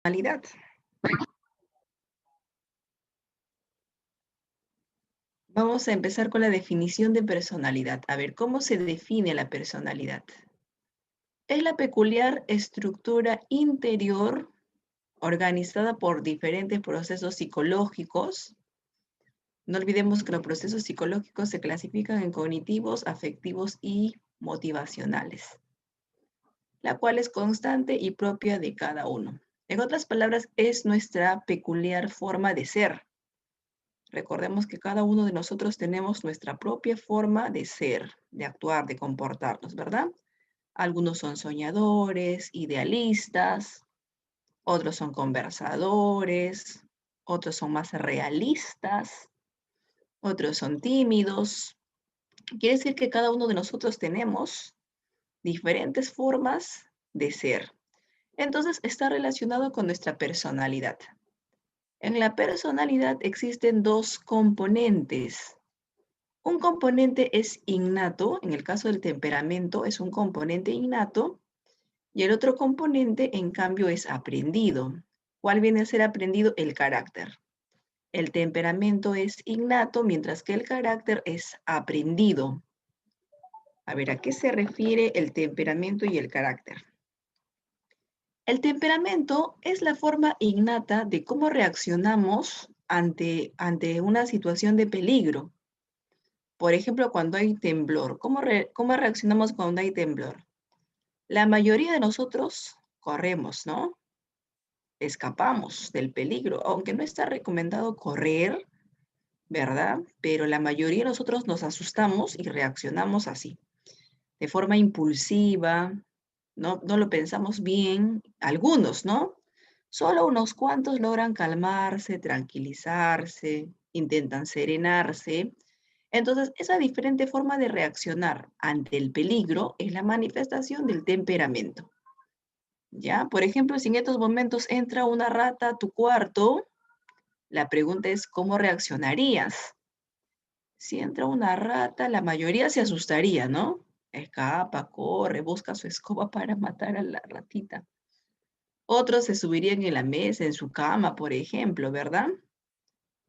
Personalidad. Vamos a empezar con la definición de personalidad. A ver, ¿cómo se define la personalidad? Es la peculiar estructura interior organizada por diferentes procesos psicológicos. No olvidemos que los procesos psicológicos se clasifican en cognitivos, afectivos y motivacionales, la cual es constante y propia de cada uno. En otras palabras, es nuestra peculiar forma de ser. Recordemos que cada uno de nosotros tenemos nuestra propia forma de ser, de actuar, de comportarnos, ¿verdad? Algunos son soñadores, idealistas, otros son conversadores, otros son más realistas, otros son tímidos. Quiere decir que cada uno de nosotros tenemos diferentes formas de ser. Entonces está relacionado con nuestra personalidad. En la personalidad existen dos componentes. Un componente es innato, en el caso del temperamento es un componente innato, y el otro componente, en cambio, es aprendido. ¿Cuál viene a ser aprendido? El carácter. El temperamento es innato, mientras que el carácter es aprendido. A ver, ¿a qué se refiere el temperamento y el carácter? El temperamento es la forma innata de cómo reaccionamos ante una situación de peligro. Por ejemplo, cuando hay temblor, ¿cómo reaccionamos cuando hay temblor? La mayoría de nosotros corremos, ¿no? Escapamos del peligro, aunque no está recomendado correr, ¿verdad? Pero la mayoría de nosotros nos asustamos y reaccionamos así, de forma impulsiva, no lo pensamos bien, algunos, ¿no? Solo unos cuantos logran calmarse, tranquilizarse, intentan serenarse. Entonces, esa diferente forma de reaccionar ante el peligro es la manifestación del temperamento. ¿Ya? Por ejemplo, si en estos momentos entra una rata a tu cuarto, la pregunta es, ¿cómo reaccionarías? Si entra una rata, la mayoría se asustaría, ¿no? Escapa, corre, busca su escoba para matar a la ratita. Otros se subirían en la mesa, en su cama, por ejemplo, ¿verdad?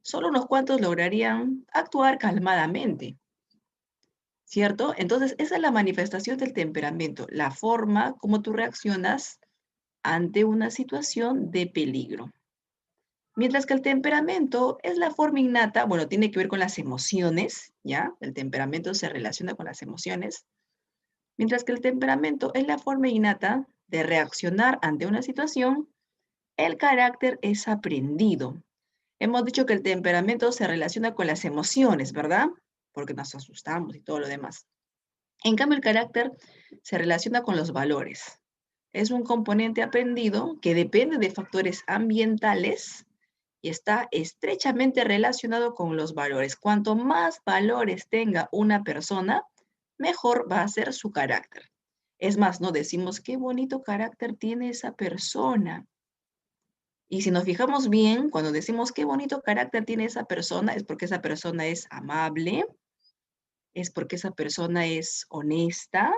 Solo unos cuantos lograrían actuar calmadamente. ¿Cierto? Entonces, esa es la manifestación del temperamento, la forma como tú reaccionas ante una situación de peligro. Mientras que el temperamento es la forma innata, bueno, tiene que ver con las emociones, ¿ya? El temperamento se relaciona con las emociones. Mientras que el temperamento es la forma innata de reaccionar ante una situación, el carácter es aprendido. Hemos dicho que el temperamento se relaciona con las emociones, ¿verdad? Porque nos asustamos y todo lo demás. En cambio, el carácter se relaciona con los valores. Es un componente aprendido que depende de factores ambientales y está estrechamente relacionado con los valores. Cuanto más valores tenga una persona, mejor va a ser su carácter. Es más, no decimos qué bonito carácter tiene esa persona. Y si nos fijamos bien, cuando decimos qué bonito carácter tiene esa persona, es porque esa persona es amable, es porque esa persona es honesta,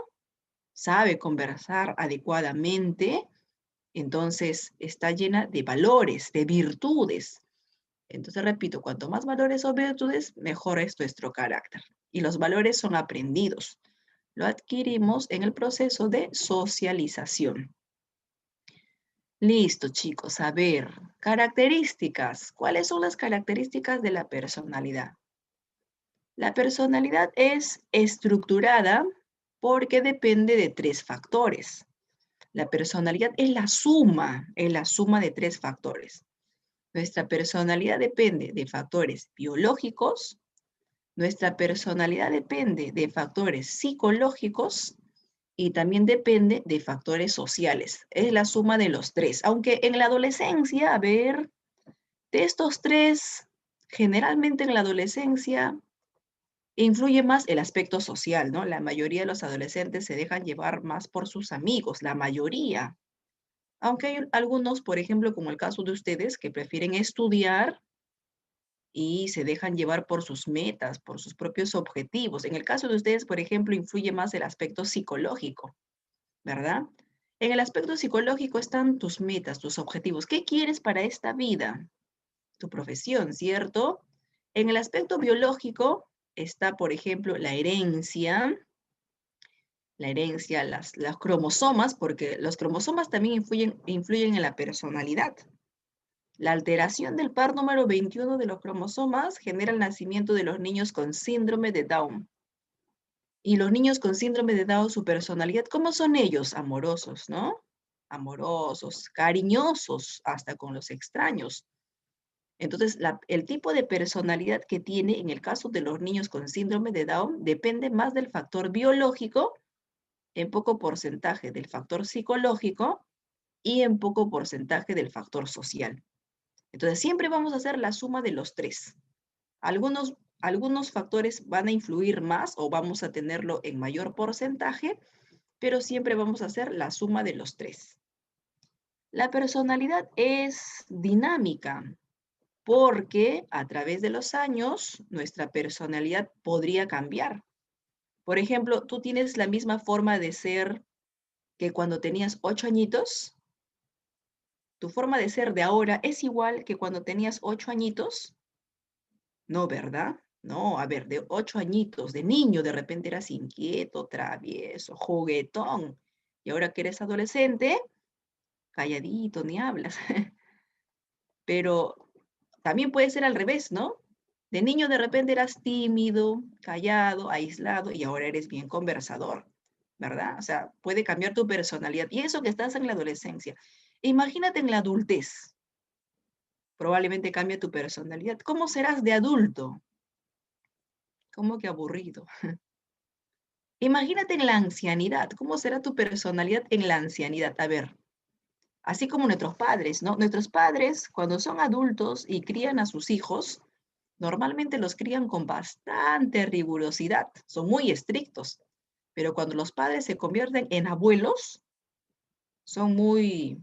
sabe conversar adecuadamente, entonces está llena de valores, de virtudes. Entonces, repito, cuanto más valores o virtudes, mejor es nuestro carácter. Y los valores son aprendidos. Lo adquirimos en el proceso de socialización. Listo, chicos. A ver, características. ¿Cuáles son las características de la personalidad? La personalidad es estructurada porque depende de tres factores. La personalidad es la suma de tres factores. Nuestra personalidad depende de factores biológicos, nuestra personalidad depende de factores psicológicos y también depende de factores sociales. Es la suma de los tres. Aunque en la adolescencia, a ver, de estos tres, generalmente en la adolescencia influye más el aspecto social, ¿no? La mayoría de los adolescentes se dejan llevar más por sus amigos, la mayoría. Aunque hay algunos, por ejemplo, como el caso de ustedes, que prefieren estudiar y se dejan llevar por sus metas, por sus propios objetivos. En el caso de ustedes, por ejemplo, influye más el aspecto psicológico, ¿verdad? En el aspecto psicológico están tus metas, tus objetivos. ¿Qué quieres para esta vida? Tu profesión, ¿cierto? En el aspecto biológico está, por ejemplo, los cromosomas, porque los cromosomas también influyen en la personalidad. La alteración del par número 21 de los cromosomas genera el nacimiento de los niños con síndrome de Down. Y los niños con síndrome de Down, su personalidad, ¿cómo son ellos? Amorosos, ¿no? Amorosos, cariñosos, hasta con los extraños. Entonces, el tipo de personalidad que tiene en el caso de los niños con síndrome de Down depende más del factor biológico, en poco porcentaje del factor psicológico y en poco porcentaje del factor social. Entonces, siempre vamos a hacer la suma de los tres. Algunos factores van a influir más o vamos a tenerlo en mayor porcentaje, pero siempre vamos a hacer la suma de los tres. La personalidad es dinámica porque a través de los años nuestra personalidad podría cambiar. Por ejemplo, tú tienes la misma forma de ser que cuando tenías 8 añitos. ¿Tu forma de ser de ahora es igual que cuando tenías 8 añitos? No, ¿verdad? No, a ver, de 8 añitos, de niño, de repente eras inquieto, travieso, juguetón. Y ahora que eres adolescente, calladito, ni hablas. Pero también puede ser al revés, ¿no? De niño de repente eras tímido, callado, aislado y ahora eres bien conversador, ¿verdad? O sea, puede cambiar tu personalidad. Y eso que estás en la adolescencia. Imagínate en la adultez. Probablemente cambie tu personalidad. ¿Cómo serás de adulto? ¿Cómo que aburrido? Imagínate en la ancianidad. ¿Cómo será tu personalidad en la ancianidad? A ver, así como nuestros padres, ¿no? Nuestros padres, cuando son adultos y crían a sus hijos, normalmente los crían con bastante rigurosidad, son muy estrictos, pero cuando los padres se convierten en abuelos, son muy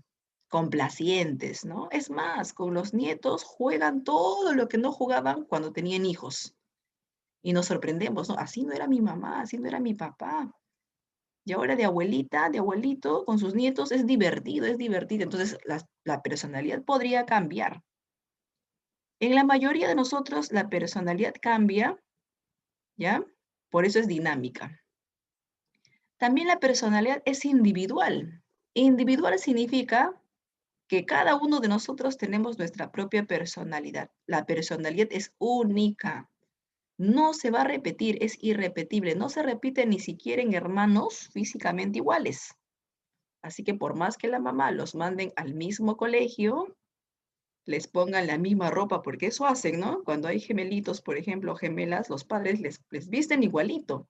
complacientes, ¿no? Es más, con los nietos juegan todo lo que no jugaban cuando tenían hijos. Y nos sorprendemos, ¿no? Así no era mi mamá, así no era mi papá. Y ahora de abuelita, de abuelito, con sus nietos es divertido, es divertido. Entonces, la personalidad podría cambiar. En la mayoría de nosotros, la personalidad cambia, ¿ya? Por eso es dinámica. También la personalidad es individual. Individual significa que cada uno de nosotros tenemos nuestra propia personalidad. La personalidad es única. No se va a repetir, es irrepetible. No se repite ni siquiera en hermanos físicamente iguales. Así que por más que la mamá los manden al mismo colegio, les pongan la misma ropa, porque eso hacen, ¿no? Cuando hay gemelitos, por ejemplo, gemelas, los padres les visten igualito.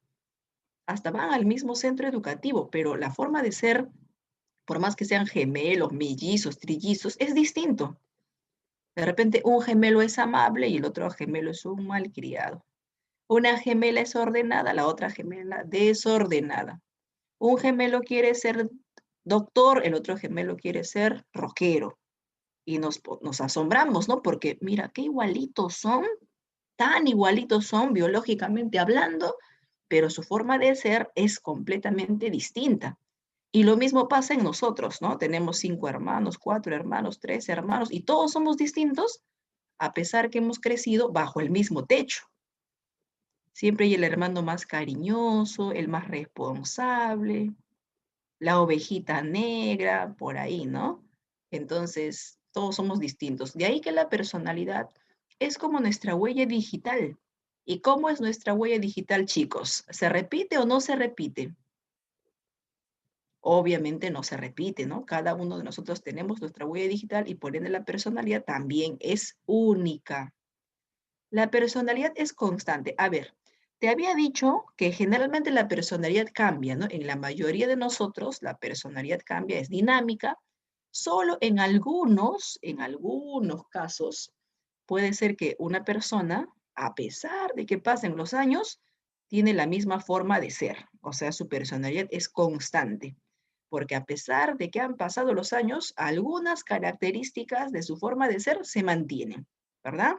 Hasta van al mismo centro educativo, pero la forma de ser, por más que sean gemelos, mellizos, trillizos, es distinto. De repente un gemelo es amable y el otro gemelo es un malcriado. Una gemela es ordenada, la otra gemela desordenada. Un gemelo quiere ser doctor, el otro gemelo quiere ser rockero. Y nos asombramos, ¿no? Porque mira, qué igualitos son, tan igualitos son biológicamente hablando, pero su forma de ser es completamente distinta. Y lo mismo pasa en nosotros, ¿no? Tenemos 5 hermanos, 4 hermanos, 3 hermanos, y todos somos distintos, a pesar que hemos crecido bajo el mismo techo. Siempre hay el hermano más cariñoso, el más responsable, la ovejita negra, por ahí, ¿no? Entonces, todos somos distintos. De ahí que la personalidad es como nuestra huella digital. ¿Y cómo es nuestra huella digital, chicos? ¿Se repite o no se repite? Obviamente no se repite, ¿no? Cada uno de nosotros tenemos nuestra huella digital y por ende la personalidad también es única. La personalidad es constante. A ver, te había dicho que generalmente la personalidad cambia, ¿no? En la mayoría de nosotros la personalidad cambia, es dinámica. Solo en algunos casos, puede ser que una persona, a pesar de que pasen los años, tiene la misma forma de ser. O sea, su personalidad es constante. Porque a pesar de que han pasado los años, algunas características de su forma de ser se mantienen, ¿verdad?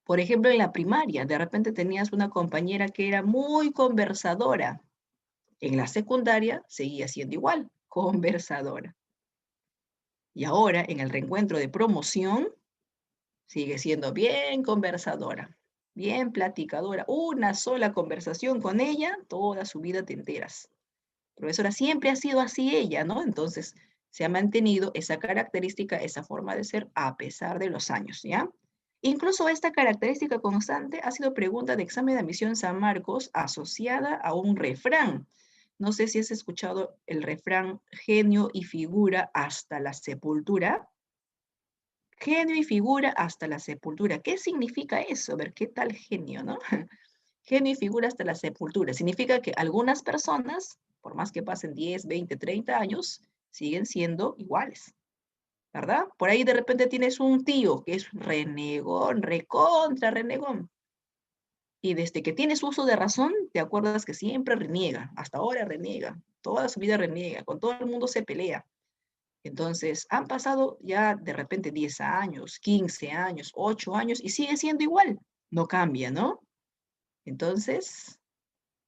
Por ejemplo, en la primaria, de repente tenías una compañera que era muy conversadora. En la secundaria seguía siendo igual, conversadora. Y ahora, en el reencuentro de promoción, sigue siendo bien conversadora, bien platicadora. Una sola conversación con ella, toda su vida te enteras. Profesora, siempre ha sido así ella, ¿no? Entonces, se ha mantenido esa característica, esa forma de ser a pesar de los años, ¿ya? Incluso esta característica constante ha sido pregunta de examen de admisión San Marcos asociada a un refrán. No sé si has escuchado el refrán genio y figura hasta la sepultura. Genio y figura hasta la sepultura. ¿Qué significa eso? A ver, ¿qué tal genio, no? Genio y figura hasta la sepultura. Significa que algunas personas, por más que pasen 10, 20, 30 años, siguen siendo iguales, ¿verdad? Por ahí de repente tienes un tío que es renegón, recontra renegón. Y desde que tienes uso de razón, te acuerdas que siempre reniega, hasta ahora reniega, toda su vida reniega, con todo el mundo se pelea. Entonces, han pasado ya de repente 10 años, 15 años, 8 años y sigue siendo igual, no cambia, ¿no? Entonces,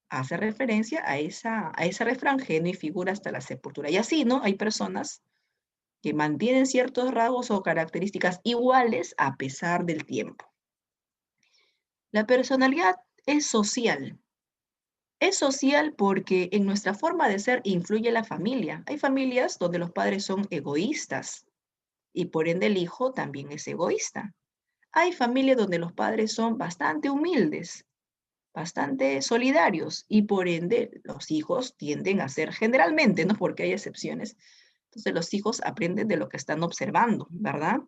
hace referencia a ese refrán, genio y figura hasta la sepultura. Y así, ¿no? Hay personas que mantienen ciertos rasgos o características iguales a pesar del tiempo. La personalidad es social. Es social porque en nuestra forma de ser influye la familia. Hay familias donde los padres son egoístas y por ende el hijo también es egoísta. Hay familias donde los padres son bastante humildes, bastante solidarios y por ende los hijos tienden a ser generalmente, no porque hay excepciones, entonces los hijos aprenden de lo que están observando, ¿verdad?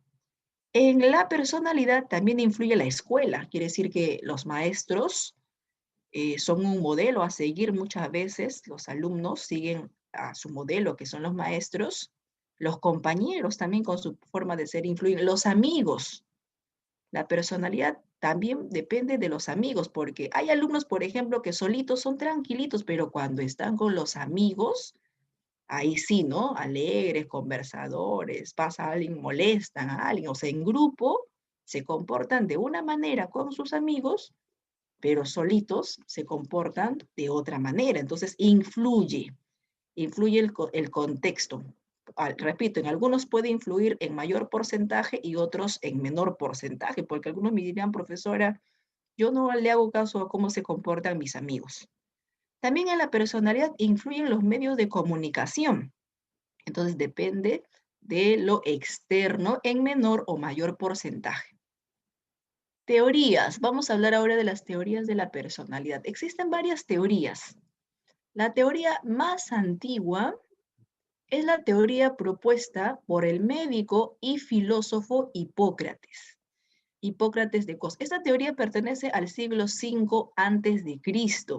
En la personalidad también influye la escuela, quiere decir que los maestros son un modelo a seguir muchas veces, los alumnos siguen a su modelo, que son los maestros, los compañeros también con su forma de ser influyen, los amigos. La personalidad también depende de los amigos, porque hay alumnos, por ejemplo, que solitos son tranquilitos, pero cuando están con los amigos, ahí sí, ¿no? Alegres, conversadores, pasa alguien, molestan a alguien, o sea, en grupo se comportan de una manera con sus amigos, pero solitos se comportan de otra manera. Entonces, influye el contexto. Repito, en algunos puede influir en mayor porcentaje y otros en menor porcentaje, porque algunos me dirán, profesora, yo no le hago caso a cómo se comportan mis amigos. También en la personalidad influyen los medios de comunicación. Entonces depende de lo externo en menor o mayor porcentaje. Teorías. Vamos a hablar ahora de las teorías de la personalidad. Existen varias teorías. La teoría más antigua es la teoría propuesta por el médico y filósofo Hipócrates. Hipócrates de Cos. Esta teoría pertenece al siglo V antes de Cristo.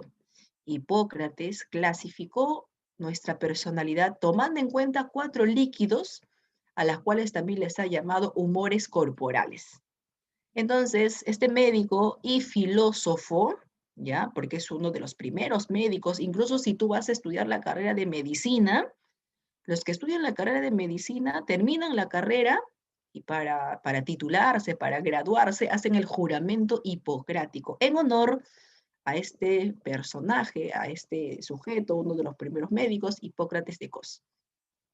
Hipócrates clasificó nuestra personalidad tomando en cuenta 4 líquidos a las cuales también les ha llamado humores corporales. Entonces, este médico y filósofo, ¿ya? Porque es uno de los primeros médicos, incluso si tú vas a estudiar la carrera de medicina, los que estudian la carrera de medicina terminan la carrera y para titularse, para graduarse, hacen el juramento hipocrático en honor a este personaje, a este sujeto, uno de los primeros médicos, Hipócrates de Cos.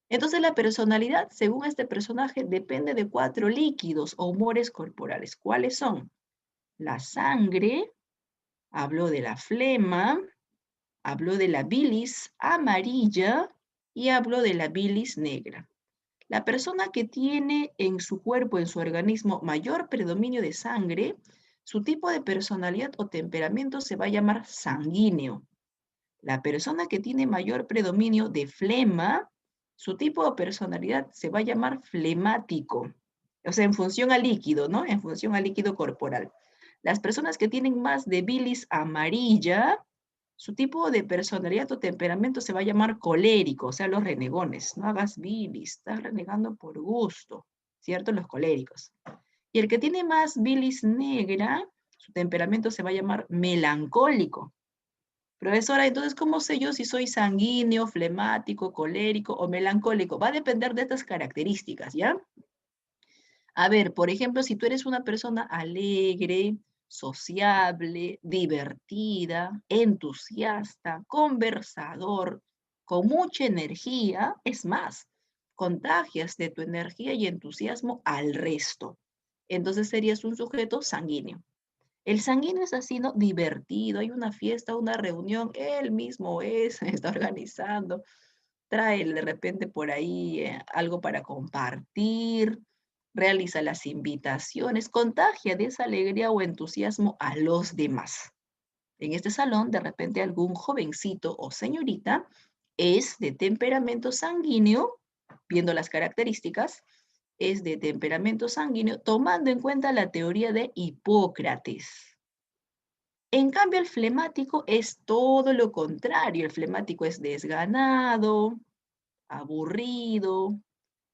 Entonces la personalidad, según este personaje, depende de 4 líquidos o humores corporales. ¿Cuáles son? La sangre, habló de la flema, habló de la bilis amarilla y habló de la bilis negra. La persona que tiene en su cuerpo, en su organismo, mayor predominio de sangre, su tipo de personalidad o temperamento se va a llamar sanguíneo. La persona que tiene mayor predominio de flema, su tipo de personalidad se va a llamar flemático. O sea, en función al líquido, ¿no? En función al líquido corporal. Las personas que tienen más de bilis amarilla, su tipo de personalidad o temperamento se va a llamar colérico, o sea, los renegones. No hagas bilis, estás renegando por gusto, ¿cierto? Los coléricos. Y el que tiene más bilis negra, su temperamento se va a llamar melancólico. Profesora, entonces, ¿cómo sé yo si soy sanguíneo, flemático, colérico o melancólico? Va a depender de estas características, ¿ya? A ver, por ejemplo, si tú eres una persona alegre, sociable, divertida, entusiasta, conversador, con mucha energía, es más, contagias de tu energía y entusiasmo al resto. Entonces serías un sujeto sanguíneo. El sanguíneo es así, ¿no? Divertido, hay una fiesta, una reunión, él mismo es, está organizando, trae de repente por ahí algo para compartir, realiza las invitaciones, contagia de esa alegría o entusiasmo a los demás. En este salón, de repente algún jovencito o señorita es de temperamento sanguíneo, viendo las características, es de temperamento sanguíneo, tomando en cuenta la teoría de Hipócrates. En cambio, el flemático es todo lo contrario. El flemático es desganado, aburrido,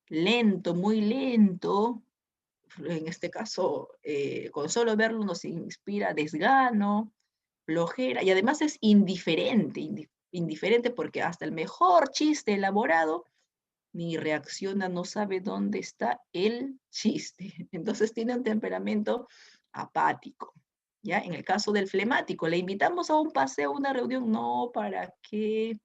lento, muy lento. En este caso, con solo verlo nos inspira desgano, flojera, y además es indiferente, indiferente porque hasta el mejor chiste elaborado ni reacciona, no sabe dónde está el chiste. Entonces tiene un temperamento apático. ¿Ya? En el caso del flemático, le invitamos a un paseo, a una reunión, no, ¿para qué?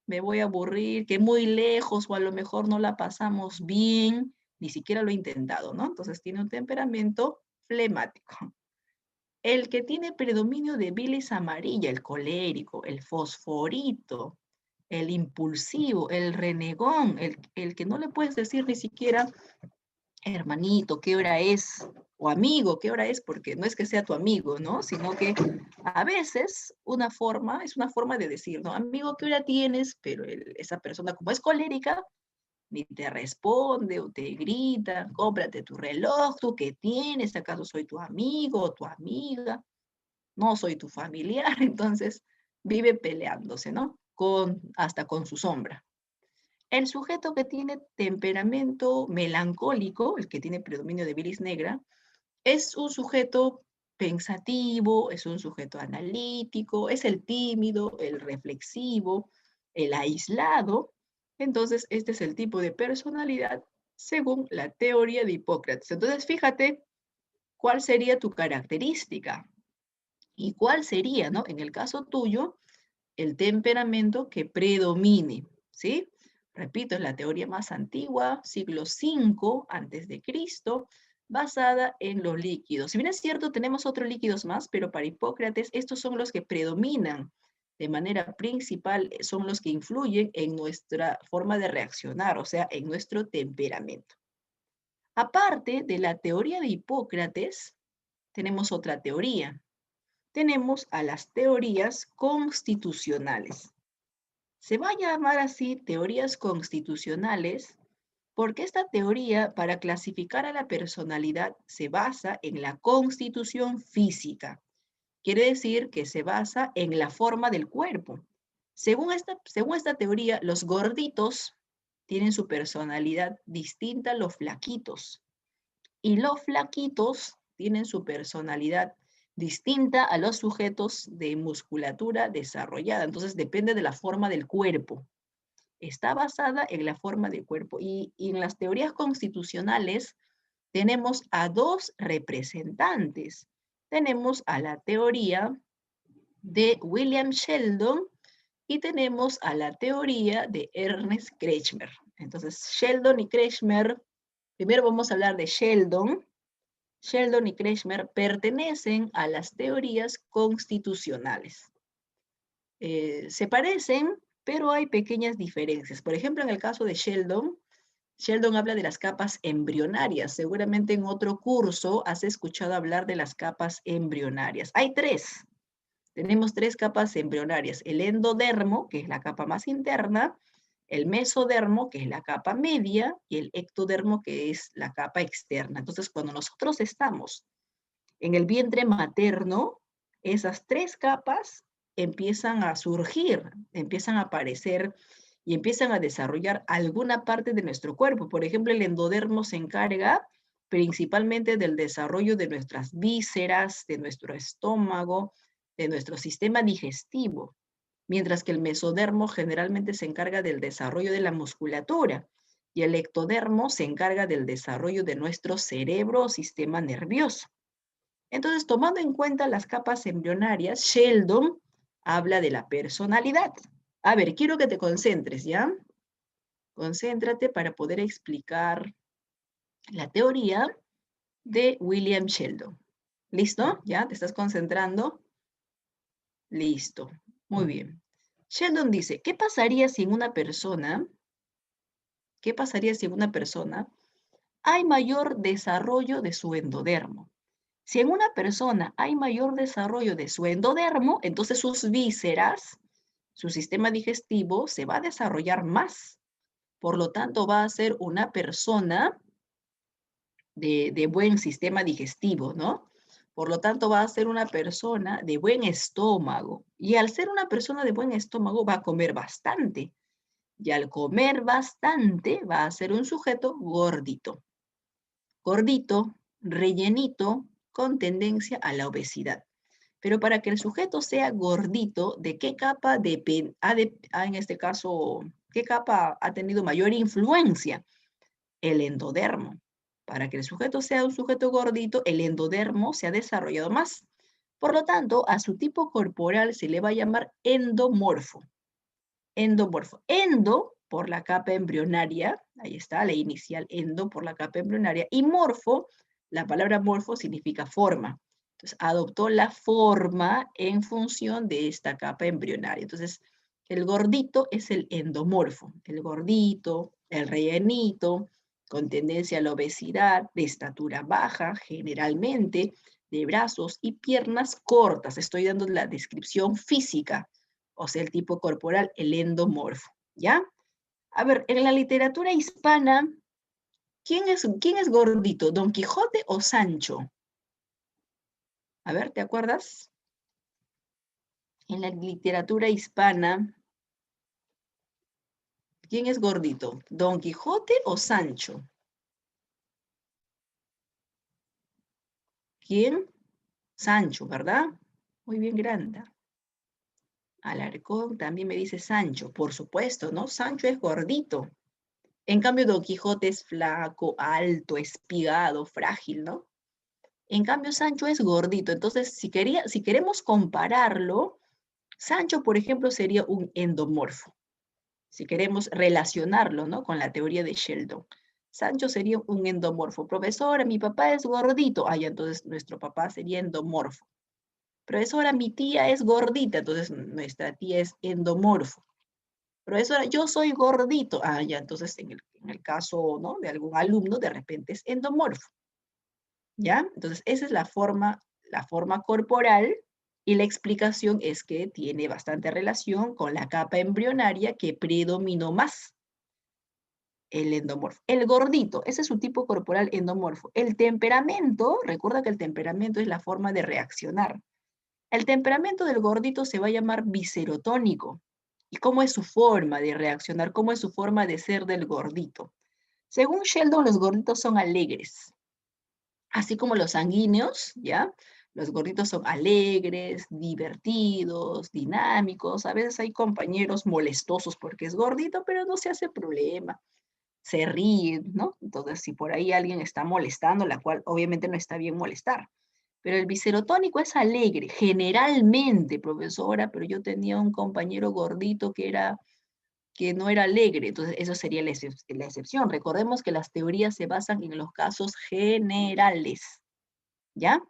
Me voy a aburrir, que muy lejos o a lo mejor no la pasamos bien, ni siquiera lo he intentado, ¿no? Entonces tiene un temperamento flemático. El que tiene predominio de bilis amarilla, el colérico, el fosforito, el impulsivo, el renegón, el que no le puedes decir ni siquiera, hermanito, ¿qué hora es? O amigo, ¿qué hora es? Porque no es que sea tu amigo, ¿no? Sino que a veces es una forma de decir, ¿no? Amigo, ¿qué hora tienes? Pero esa persona, como es colérica, ni te responde o te grita, cómprate tu reloj, ¿tú qué tienes? ¿Acaso soy tu amigo o tu amiga? No soy tu familiar, entonces vive peleándose, ¿no? Hasta con su sombra. El sujeto que tiene temperamento melancólico, el que tiene predominio de bilis negra, es un sujeto pensativo, es un sujeto analítico, es el tímido, el reflexivo, el aislado. Entonces, este es el tipo de personalidad según la teoría de Hipócrates. Entonces, fíjate cuál sería tu característica y cuál sería, ¿no? En el caso tuyo, el temperamento que predomine, ¿sí? Repito, es la teoría más antigua, siglo V antes de Cristo, basada en los líquidos. Si bien es cierto, tenemos otros líquidos más, pero para Hipócrates estos son los que predominan de manera principal, son los que influyen en nuestra forma de reaccionar, o sea, en nuestro temperamento. Aparte de la teoría de Hipócrates, tenemos otra teoría. Tenemos a las teorías constitucionales. Se va a llamar así teorías constitucionales porque esta teoría para clasificar a la personalidad se basa en la constitución física. Quiere decir que se basa en la forma del cuerpo. Según esta teoría, los gorditos tienen su personalidad distinta a los flaquitos y los flaquitos tienen su personalidad distinta a los sujetos de musculatura desarrollada. Entonces depende de la forma del cuerpo. Está basada en la forma del cuerpo. Y en las teorías constitucionales tenemos a dos representantes. Tenemos a la teoría de William Sheldon y tenemos a la teoría de Ernest Kretschmer. Entonces, Sheldon y Kretschmer, primero vamos a hablar de Sheldon. Sheldon y Kretschmer pertenecen a las teorías constitucionales. Se parecen, pero hay pequeñas diferencias. Por ejemplo, en el caso de Sheldon, Sheldon habla de las capas embrionarias. Seguramente en otro curso has escuchado hablar de las capas embrionarias. Hay tres. Tenemos tres capas embrionarias. El endodermo, que es la capa más interna, el mesodermo, que es la capa media, y el ectodermo, que es la capa externa. Entonces, cuando nosotros estamos en el vientre materno, esas tres capas empiezan a surgir, empiezan a aparecer y empiezan a desarrollar alguna parte de nuestro cuerpo. Por ejemplo, el endodermo se encarga principalmente del desarrollo de nuestras vísceras, de nuestro estómago, de nuestro sistema digestivo, mientras que el mesodermo generalmente se encarga del desarrollo de la musculatura y el ectodermo se encarga del desarrollo de nuestro cerebro o sistema nervioso. Entonces, tomando en cuenta las capas embrionarias, Sheldon habla de la personalidad. A ver, quiero que te concentres, ¿ya? Concéntrate para poder explicar la teoría de William Sheldon. ¿Listo? ¿Ya? ¿Te estás concentrando? Listo. Muy bien. Sheldon dice, qué pasaría si en una persona hay mayor desarrollo de su endodermo? Si en una persona hay mayor desarrollo de su endodermo, entonces sus vísceras, su sistema digestivo se va a desarrollar más. Por lo tanto, va a ser una persona de buen sistema digestivo, ¿no? Por lo tanto, va a ser una persona de buen estómago. Y al ser una persona de buen estómago, va a comer bastante. Y al comer bastante, va a ser un sujeto gordito. Gordito, rellenito, con tendencia a la obesidad. Pero para que el sujeto sea gordito, ¿de qué capa en este caso, qué capa ha tenido mayor influencia? El endodermo. Para que el sujeto sea un sujeto gordito, el endodermo se ha desarrollado más. Por lo tanto, a su tipo corporal se le va a llamar endomorfo. Endomorfo. Endo por la capa embrionaria, ahí está, la inicial endo por la capa embrionaria, y morfo, la palabra morfo significa forma. Entonces, adoptó la forma en función de esta capa embrionaria. Entonces, el gordito es el endomorfo, el gordito, el rellenito, con tendencia a la obesidad, de estatura baja, generalmente, de brazos y piernas cortas. Estoy dando la descripción física, o sea, el tipo corporal, el endomorfo, ¿ya? A ver, en la literatura hispana, quién es gordito? ¿Don Quijote o Sancho? A ver, ¿te acuerdas? En la literatura hispana, ¿quién es gordito? ¿Don Quijote o Sancho? ¿Quién? Sancho, ¿verdad? Muy bien, Granda. Alarcón también me dice Sancho, por supuesto, ¿no? Sancho es gordito. En cambio, Don Quijote es flaco, alto, espigado, frágil, ¿no? En cambio, Sancho es gordito. Entonces, si queremos compararlo, Sancho, por ejemplo, sería un endomorfo. Si queremos relacionarlo, ¿no? Con la teoría de Sheldon. Sancho sería un endomorfo. Profesora, mi papá es gordito. Ah, ya, entonces nuestro papá sería endomorfo. Profesora, mi tía es gordita. Entonces nuestra tía es endomorfo. Profesora, yo soy gordito. Ah, ya, entonces en el caso, ¿no? De algún alumno, de repente es endomorfo. ¿Ya? Entonces, esa es la forma corporal, y la explicación es que tiene bastante relación con la capa embrionaria que predominó más, el endomorfo. El gordito, ese es su tipo corporal endomorfo. El temperamento, recuerda que el temperamento es la forma de reaccionar. El temperamento del gordito se va a llamar viscerotónico. ¿Y cómo es su forma de reaccionar? ¿Cómo es su forma de ser del gordito? Según Sheldon, los gorditos son alegres. Así como los sanguíneos, ¿ya? Los gorditos son alegres, divertidos, dinámicos. A veces hay compañeros molestosos porque es gordito, pero no se hace problema. Se ríe, ¿no? Entonces, si por ahí alguien está molestando, la cual obviamente no está bien molestar. Pero el biserotónico es alegre, generalmente, profesora, pero yo tenía un compañero gordito que no era alegre, entonces eso sería la excepción. Recordemos que las teorías se basan en los casos generales. ¿Ya?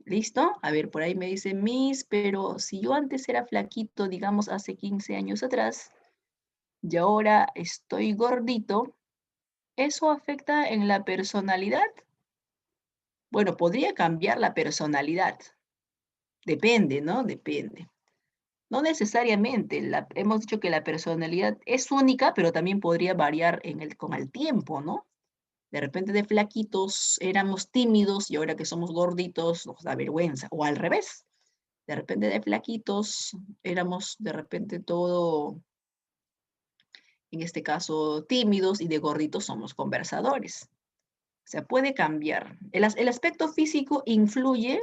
¿Listo? A ver, por ahí me dice Miss, pero si yo antes era flaquito, digamos hace 15 años atrás, y ahora estoy gordito, ¿eso afecta en la personalidad? Bueno, podría cambiar la personalidad. Depende, ¿no? Depende. No necesariamente. Hemos dicho que la personalidad es única, pero también podría variar con el tiempo, ¿no? De repente de flaquitos éramos tímidos y ahora que somos gorditos nos da vergüenza. O al revés. De repente de flaquitos éramos de repente todo, en este caso, tímidos, y de gorditos somos conversadores. O sea, puede cambiar. El aspecto físico influye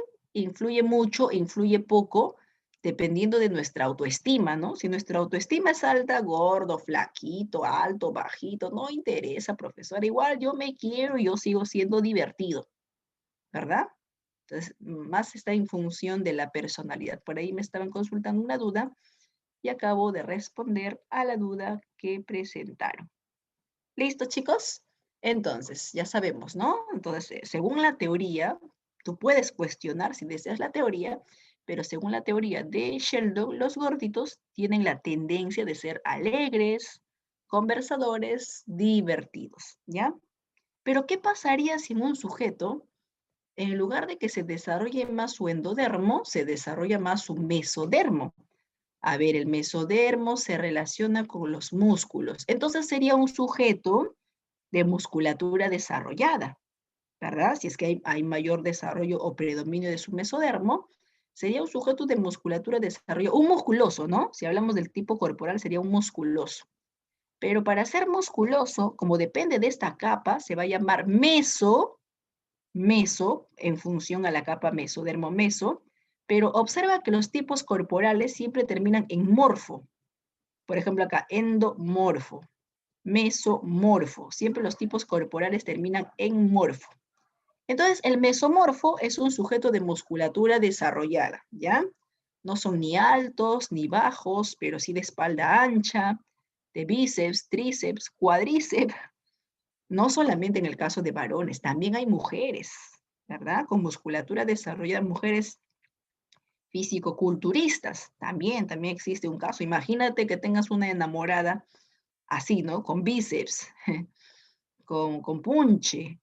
mucho, influye poco, dependiendo de nuestra autoestima, ¿no? Si nuestra autoestima es alta, gordo, flaquito, alto, bajito, no interesa, profesor. Igual yo me quiero y yo sigo siendo divertido, ¿verdad? Entonces, más está en función de la personalidad. Por ahí me estaban consultando una duda. y acabo de responder a la duda que presentaron. ¿Listo, chicos? Entonces, ya sabemos, ¿no? Entonces, según la teoría, tú puedes cuestionar si deseas la teoría, pero según la teoría de Sheldon, los gorditos tienen la tendencia de ser alegres, conversadores, divertidos, ¿ya? Pero ¿qué pasaría si en un sujeto, en lugar de que se desarrolle más su endodermo, se desarrolla más su mesodermo? A ver, el mesodermo se relaciona con los músculos. Entonces sería un sujeto de musculatura desarrollada, ¿verdad? Si es que hay mayor desarrollo o predominio de su mesodermo, sería un sujeto de musculatura desarrollada, un musculoso, ¿no? Si hablamos del tipo corporal, sería un musculoso. Pero para ser musculoso, como depende de esta capa, se va a llamar meso, en función a la capa mesodermo-meso, pero observa que los tipos corporales siempre terminan en morfo. Por ejemplo, acá, endomorfo, mesomorfo. Siempre los tipos corporales terminan en morfo. Entonces, el mesomorfo es un sujeto de musculatura desarrollada, ¿ya? No son ni altos ni bajos, pero sí de espalda ancha, de bíceps, tríceps, cuádriceps. No solamente en el caso de varones, también hay mujeres, ¿verdad? Con musculatura desarrollada, mujeres físico-culturistas. También existe un caso. Imagínate que tengas una enamorada así, ¿no? Con bíceps, con punche.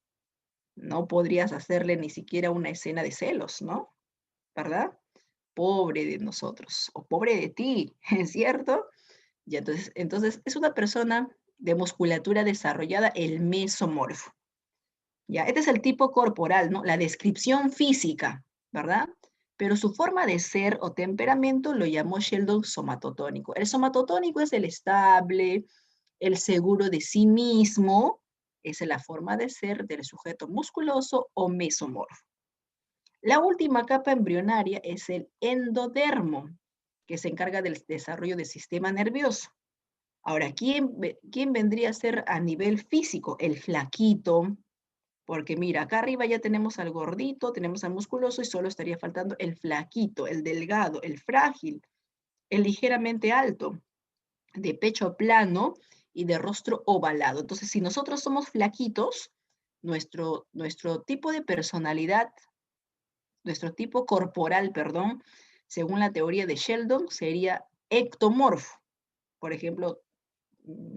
No podrías hacerle ni siquiera una escena de celos, ¿no? ¿Verdad? Pobre de nosotros, o pobre de ti, ¿es cierto? Y entonces es una persona de musculatura desarrollada, el mesomorfo. Ya, este es el tipo corporal, ¿no? La descripción física, ¿verdad? Pero su forma de ser o temperamento lo llamó Sheldon somatotónico. El somatotónico es el estable, el seguro de sí mismo, esa es la forma de ser del sujeto musculoso o mesomorfo. La última capa embrionaria es el endodermo, que se encarga del desarrollo del sistema nervioso. Ahora, ¿quién vendría a ser a nivel físico? El flaquito, porque mira, acá arriba ya tenemos al gordito, tenemos al musculoso y solo estaría faltando el flaquito, el delgado, el frágil, el ligeramente alto, de pecho plano y de rostro ovalado. Entonces, si nosotros somos flaquitos, nuestro tipo de personalidad, nuestro tipo corporal, perdón, según la teoría de Sheldon, sería ectomorfo. Por ejemplo,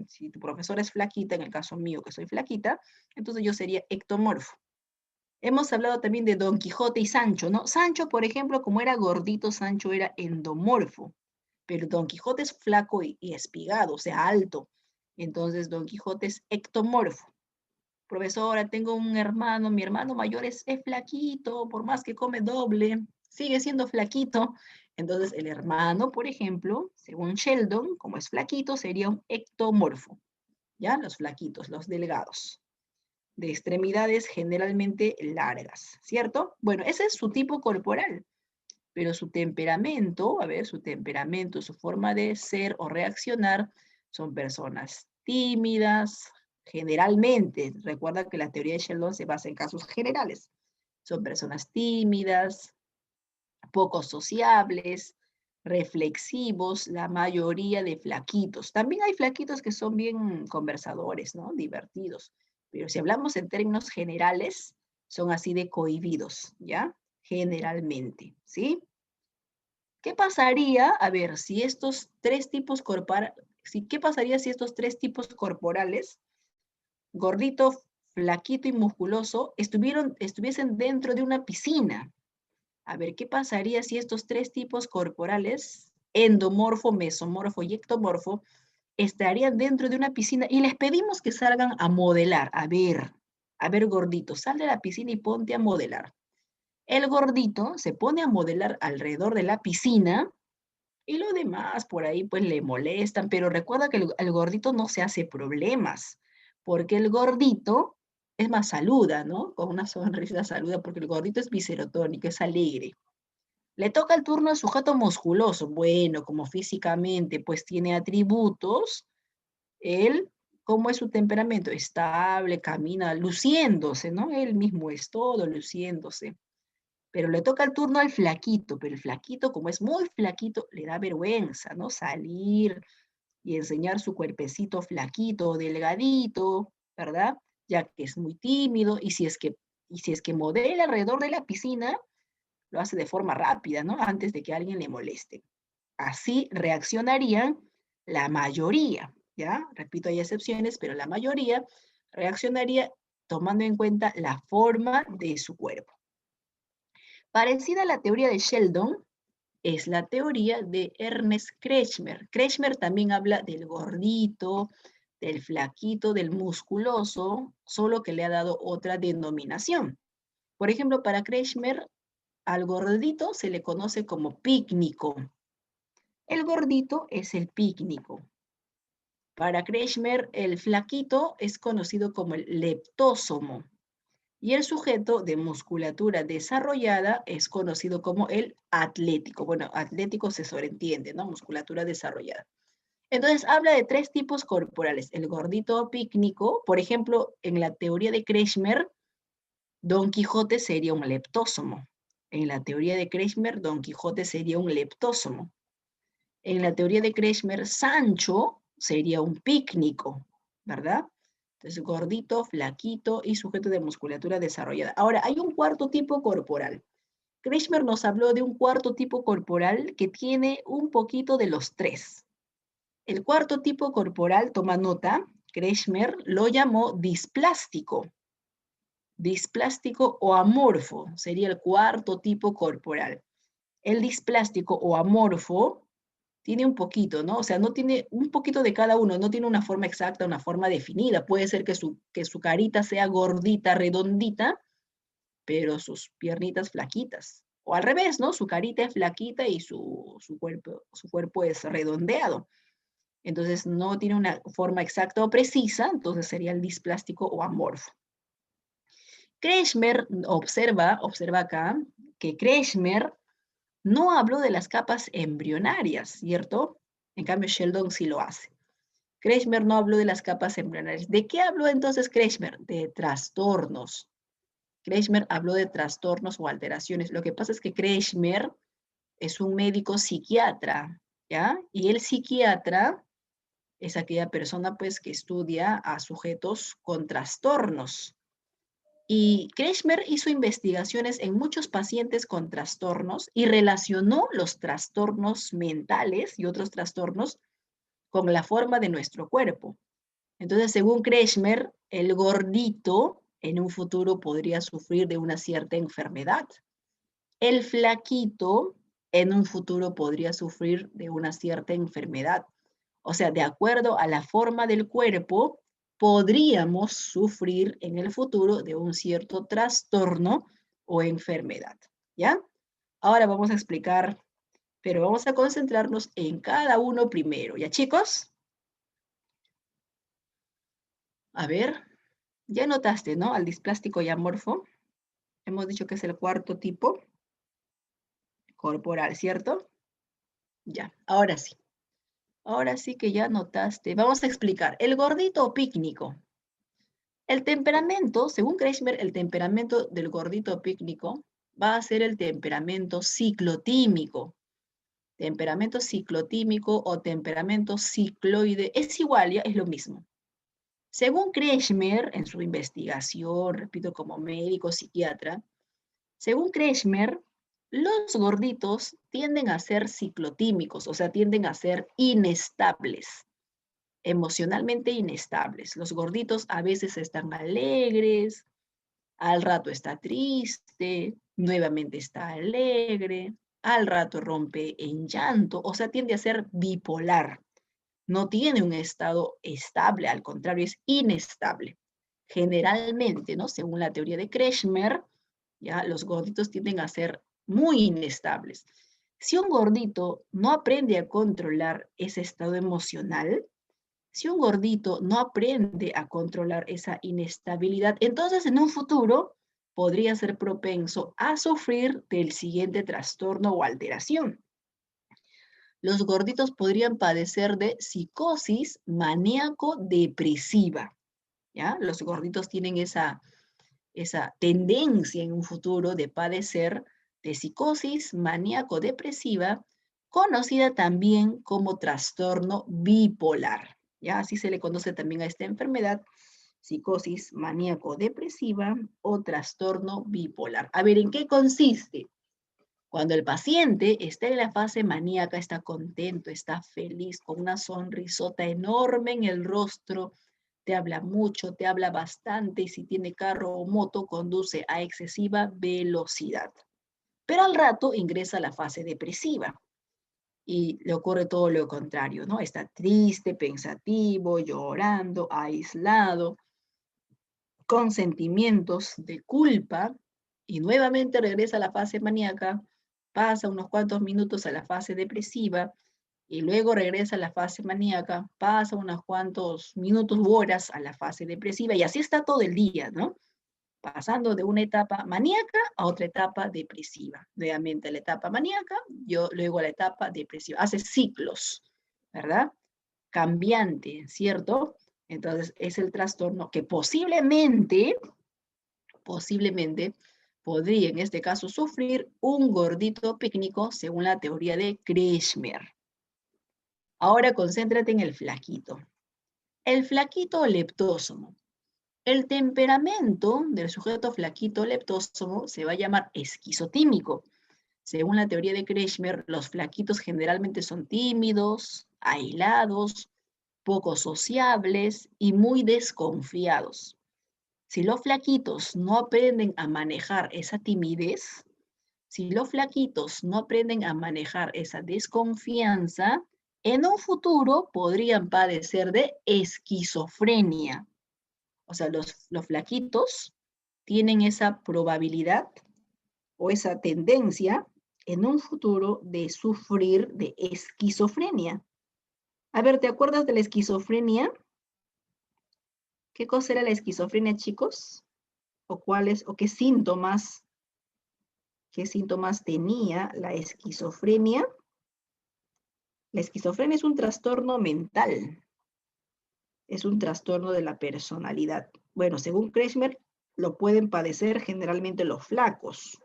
si tu profesora es flaquita, en el caso mío que soy flaquita, entonces yo sería ectomorfo. Hemos hablado también de Don Quijote y Sancho, ¿no? Sancho, por ejemplo, como era gordito, Sancho era endomorfo, pero Don Quijote es flaco y espigado, o sea, alto. Entonces, Don Quijote es ectomorfo. Profesora, tengo un hermano, mi hermano mayor es flaquito, por más que come doble, sigue siendo flaquito. Entonces, el hermano, por ejemplo, según Sheldon, como es flaquito, sería un ectomorfo, ¿ya? Los flaquitos, los delgados, de extremidades generalmente largas, ¿cierto? Bueno, ese es su tipo corporal, pero su temperamento, a ver, su temperamento, su forma de ser o reaccionar, son personas tímidas, generalmente. Recuerda que la teoría de Sheldon se basa en casos generales. Son personas tímidas, poco sociables, reflexivos, la mayoría de flaquitos. También hay flaquitos que son bien conversadores, ¿no? Divertidos. Pero si hablamos en términos generales, son así de cohibidos, ¿ya? Generalmente, ¿sí? ¿Qué pasaría, a ver, si estos tres tipos corporales, qué pasaría si estos tres tipos corporales, gordito, flaquito y musculoso, estuviesen dentro de una piscina? A ver, ¿qué pasaría si estos tres tipos corporales, endomorfo, mesomorfo y ectomorfo, estarían dentro de una piscina y les pedimos que salgan a modelar? A ver, gordito, sal de la piscina y ponte a modelar. El gordito se pone a modelar alrededor de la piscina y lo demás por ahí pues le molestan, pero recuerda que el gordito no se hace problemas, porque el gordito es más saluda, ¿no? Con una sonrisa saluda, porque el gordito es biserotónico, es alegre. Le toca el turno al sujeto musculoso. Bueno, como físicamente pues tiene atributos, él, ¿cómo es su temperamento? Estable, camina luciéndose, ¿no? Él mismo es todo, luciéndose. Pero le toca el turno al flaquito, pero el flaquito, como es muy flaquito, le da vergüenza, ¿no? Salir y enseñar su cuerpecito flaquito, delgadito, ¿verdad? Ya que es muy tímido, y si es que modela alrededor de la piscina, lo hace de forma rápida, ¿no? Antes de que alguien le moleste. Así reaccionarían la mayoría, ¿ya? Repito, hay excepciones, pero la mayoría reaccionaría tomando en cuenta la forma de su cuerpo. Parecida a la teoría de Sheldon, es la teoría de Ernest Kretschmer. Kretschmer también habla del gordito, del flaquito, del musculoso, solo que le ha dado otra denominación. Por ejemplo, para Kretschmer, al gordito se le conoce como pícnico. El gordito es el pícnico. Para Kretschmer, el flaquito es conocido como el leptósomo. Y el sujeto de musculatura desarrollada es conocido como el atlético. Bueno, atlético se sobreentiende, ¿no? Musculatura desarrollada. Entonces, habla de tres tipos corporales. El gordito pícnico, por ejemplo, en la teoría de Kretschmer, Don Quijote sería un leptósomo. En la teoría de Kretschmer, Don Quijote sería un leptósomo. En la teoría de Kretschmer, Sancho sería un pícnico, ¿verdad? Entonces, gordito, flaquito y sujeto de musculatura desarrollada. Ahora, hay un cuarto tipo corporal. Kretschmer nos habló de un cuarto tipo corporal que tiene un poquito de los tres. El cuarto tipo corporal, toma nota, Kretschmer lo llamó displástico. Displástico o amorfo sería el cuarto tipo corporal. El displástico o amorfo tiene un poquito, ¿no? O sea, no tiene un poquito de cada uno, no tiene una forma exacta, una forma definida. Puede ser que su carita sea gordita, redondita, pero sus piernitas flaquitas. O al revés, ¿no? Su carita es flaquita y su cuerpo es redondeado. Entonces no tiene una forma exacta o precisa, entonces sería el displástico o amorfo. Kretschmer observa acá, que Kretschmer no habló de las capas embrionarias, ¿cierto? En cambio, Sheldon sí lo hace. Kretschmer no habló de las capas embrionarias. ¿De qué habló entonces Kretschmer? De trastornos. Kretschmer habló de trastornos o alteraciones. Lo que pasa es que Kretschmer es un médico psiquiatra, ¿ya? Y el psiquiatra es aquella persona, pues, que estudia a sujetos con trastornos. Y Kretschmer hizo investigaciones en muchos pacientes con trastornos y relacionó los trastornos mentales y otros trastornos con la forma de nuestro cuerpo. Entonces, según Kretschmer, el gordito en un futuro podría sufrir de una cierta enfermedad. El flaquito en un futuro podría sufrir de una cierta enfermedad. O sea, de acuerdo a la forma del cuerpo, podríamos sufrir en el futuro de un cierto trastorno o enfermedad. ¿Ya? Ahora vamos a explicar, pero vamos a concentrarnos en cada uno primero. ¿Ya, chicos? A ver, ya notaste, ¿no? Al displástico y amorfo. Hemos dicho que es el cuarto tipo corporal, ¿cierto? Ya, ahora sí. Ahora sí que ya notaste. Vamos a explicar. El gordito pícnico. El temperamento, según Kretschmer, el temperamento del gordito pícnico va a ser el temperamento ciclotímico. Temperamento ciclotímico o temperamento cicloide es igual, ya es lo mismo. Según Kretschmer, en su investigación, repito, como médico psiquiatra, según Kretschmer, los gorditos tienden a ser ciclotímicos, o sea, tienden a ser inestables, emocionalmente inestables. Los gorditos a veces están alegres, al rato está triste, nuevamente está alegre, al rato rompe en llanto, o sea, tiende a ser bipolar. No tiene un estado estable, al contrario, es inestable. Generalmente, ¿no? Según la teoría de Kretschmer, ya los gorditos tienden a ser muy inestables. Si un gordito no aprende a controlar ese estado emocional, si un gordito no aprende a controlar esa inestabilidad, entonces en un futuro podría ser propenso a sufrir del siguiente trastorno o alteración. Los gorditos podrían padecer de psicosis maníaco-depresiva, ¿ya? Los gorditos tienen esa tendencia en un futuro de padecer de psicosis maníaco-depresiva, conocida también como trastorno bipolar. Ya así se le conoce también a esta enfermedad, psicosis maníaco-depresiva o trastorno bipolar. A ver, ¿en qué consiste? Cuando el paciente está en la fase maníaca, está contento, está feliz, con una sonrisota enorme en el rostro, te habla mucho, te habla bastante y si tiene carro o moto, conduce a excesiva velocidad. Pero al rato ingresa a la fase depresiva y le ocurre todo lo contrario, ¿no? Está triste, pensativo, llorando, aislado, con sentimientos de culpa y nuevamente regresa a la fase maníaca, pasa unos cuantos minutos a la fase depresiva y luego regresa a la fase maníaca, pasa unos cuantos minutos u horas a la fase depresiva y así está todo el día, ¿no? Pasando de una etapa maníaca a otra etapa depresiva. Nuevamente a la etapa maníaca, luego a la etapa depresiva. Hace ciclos, ¿verdad? Cambiante, ¿cierto? Entonces es el trastorno que posiblemente podría en este caso sufrir un gordito pícnico según la teoría de Kretschmer. Ahora concéntrate en el flaquito. El flaquito leptósomo. El temperamento del sujeto flaquito leptósomo se va a llamar esquizotímico. Según la teoría de Kretschmer, los flaquitos generalmente son tímidos, aislados, poco sociables y muy desconfiados. Si los flaquitos no aprenden a manejar esa timidez, si los flaquitos no aprenden a manejar esa desconfianza, en un futuro podrían padecer de esquizofrenia. O sea, los flaquitos tienen esa probabilidad o esa tendencia en un futuro de sufrir de esquizofrenia. A ver, ¿te acuerdas de la esquizofrenia? ¿Qué cosa era la esquizofrenia, chicos? ¿O cuáles, o qué síntomas tenía la esquizofrenia? La esquizofrenia es un trastorno mental, es un trastorno de la personalidad. Bueno, según Kretschmer, lo pueden padecer generalmente los flacos,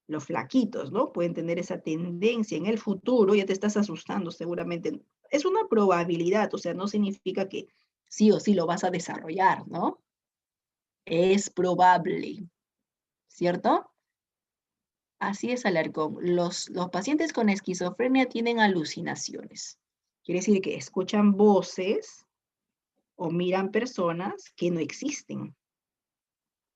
los flaquitos, ¿no? Pueden tener esa tendencia en el futuro, ya te estás asustando seguramente. Es una probabilidad, o sea, no significa que sí o sí lo vas a desarrollar, ¿no? Es probable, ¿cierto? Así es, Alarcón. Los pacientes con esquizofrenia tienen alucinaciones. Quiere decir que escuchan voces o miran personas que no existen.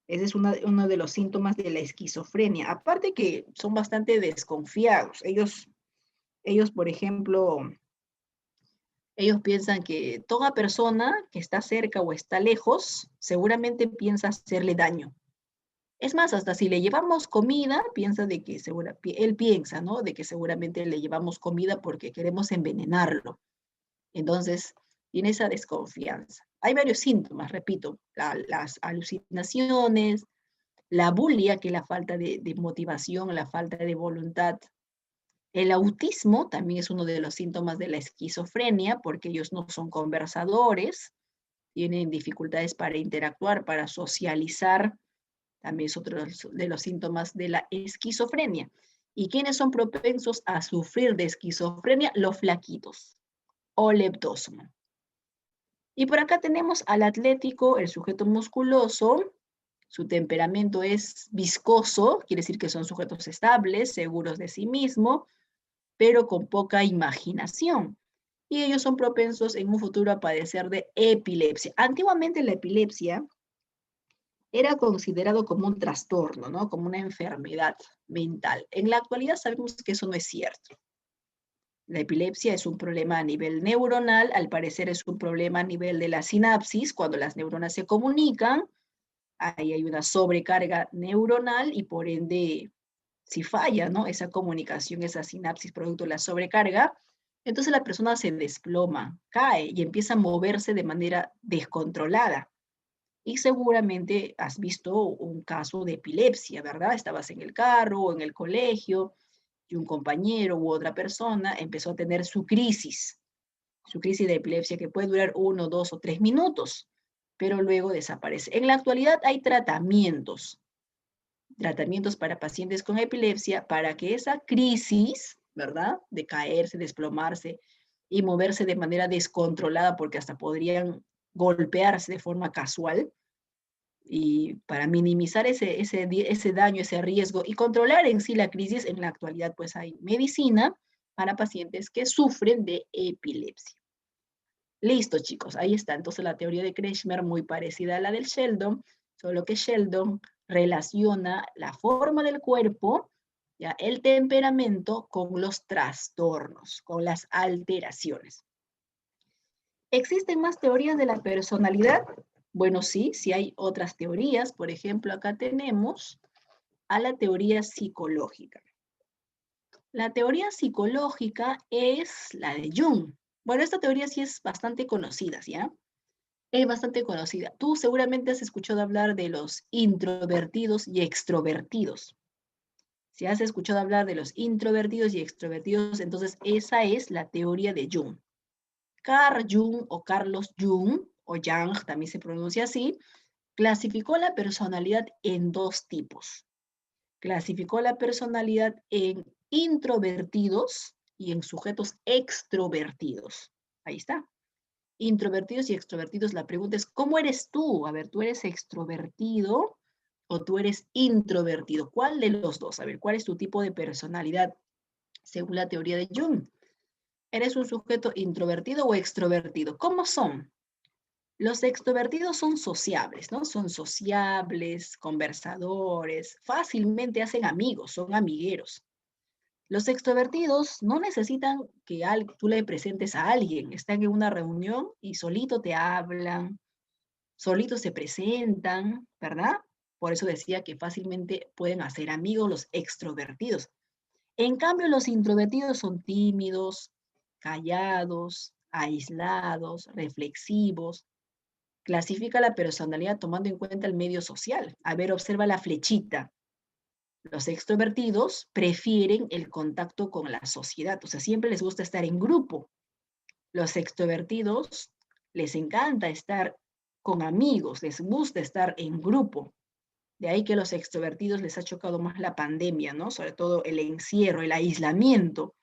Ese es uno de los síntomas de la esquizofrenia. Aparte que son bastante desconfiados. Ellos, por ejemplo, ellos piensan que toda persona que está cerca o está lejos, seguramente piensa hacerle daño. Es más, hasta si le llevamos comida, él piensa, ¿no? De que seguramente le llevamos comida porque queremos envenenarlo. Entonces, tiene esa desconfianza. Hay varios síntomas, repito, las alucinaciones, la bulia, que es la falta de motivación, la falta de voluntad. El autismo también es uno de los síntomas de la esquizofrenia, porque ellos no son conversadores, tienen dificultades para interactuar, para socializar. También es otro de los síntomas de la esquizofrenia. ¿Y quiénes son propensos a sufrir de esquizofrenia? Los flaquitos o leptósomo. Y por acá tenemos al atlético, el sujeto musculoso. Su temperamento es viscoso, quiere decir que son sujetos estables, seguros de sí mismo, pero con poca imaginación. Y ellos son propensos en un futuro a padecer de epilepsia. Antiguamente la epilepsia era considerado como un trastorno, ¿no? Como una enfermedad mental. En la actualidad sabemos que eso no es cierto. La epilepsia es un problema a nivel neuronal, al parecer es un problema a nivel de la sinapsis, cuando las neuronas se comunican, ahí hay una sobrecarga neuronal y por ende, si falla, ¿no? Esa comunicación, esa sinapsis producto de la sobrecarga, entonces la persona se desploma, cae y empieza a moverse de manera descontrolada. Y seguramente has visto un caso de epilepsia, ¿verdad? Estabas en el carro o en el colegio y un compañero u otra persona empezó a tener su crisis de epilepsia que puede durar 1, 2 o 3 minutos, pero luego desaparece. En la actualidad hay tratamientos tratamientos para pacientes con epilepsia para que esa crisis, ¿verdad? De caerse, desplomarse y moverse de manera descontrolada, porque hasta podrían golpearse de forma casual, y para minimizar ese daño, ese riesgo y controlar en sí la crisis, en la actualidad pues hay medicina para pacientes que sufren de epilepsia. Listo, chicos, ahí está. Entonces la teoría de Kretschmer muy parecida a la del Sheldon, solo que Sheldon relaciona la forma del cuerpo, ya, el temperamento con los trastornos, con las alteraciones. ¿Existen más teorías de la personalidad? Bueno, sí, sí hay otras teorías. Por ejemplo, acá tenemos a la teoría psicológica. La teoría psicológica es la de Jung. Bueno, esta teoría sí es bastante conocida, ¿ya? Es bastante conocida. Tú seguramente has escuchado hablar de los introvertidos y extrovertidos. Si has escuchado hablar de los introvertidos y extrovertidos, entonces esa es la teoría de Jung. Carl Jung o Carlos Jung, o Jung también se pronuncia así, clasificó la personalidad en dos tipos. Clasificó la personalidad en introvertidos y en sujetos extrovertidos. Ahí está. Introvertidos y extrovertidos. La pregunta es, ¿cómo eres tú? A ver, ¿tú eres extrovertido o tú eres introvertido? ¿Cuál de los dos? A ver, ¿cuál es tu tipo de personalidad según la teoría de Jung? ¿Eres un sujeto introvertido o extrovertido? ¿Cómo son? Los extrovertidos son sociables, ¿no? Son sociables, conversadores, fácilmente hacen amigos, son amigueros. Los extrovertidos no necesitan que tú le presentes a alguien, están en una reunión y solito te hablan, solitos se presentan, ¿verdad? Por eso decía que fácilmente pueden hacer amigos los extrovertidos. En cambio, los introvertidos son tímidos, callados, aislados, reflexivos. Clasifica la personalidad tomando en cuenta el medio social. A ver, observa la flechita. Los extrovertidos prefieren el contacto con la sociedad, o sea, siempre les gusta estar en grupo. Los extrovertidos les encanta estar con amigos, les gusta estar en grupo. De ahí que a los extrovertidos les ha chocado más la pandemia, ¿no? Sobre todo el encierro, el aislamiento,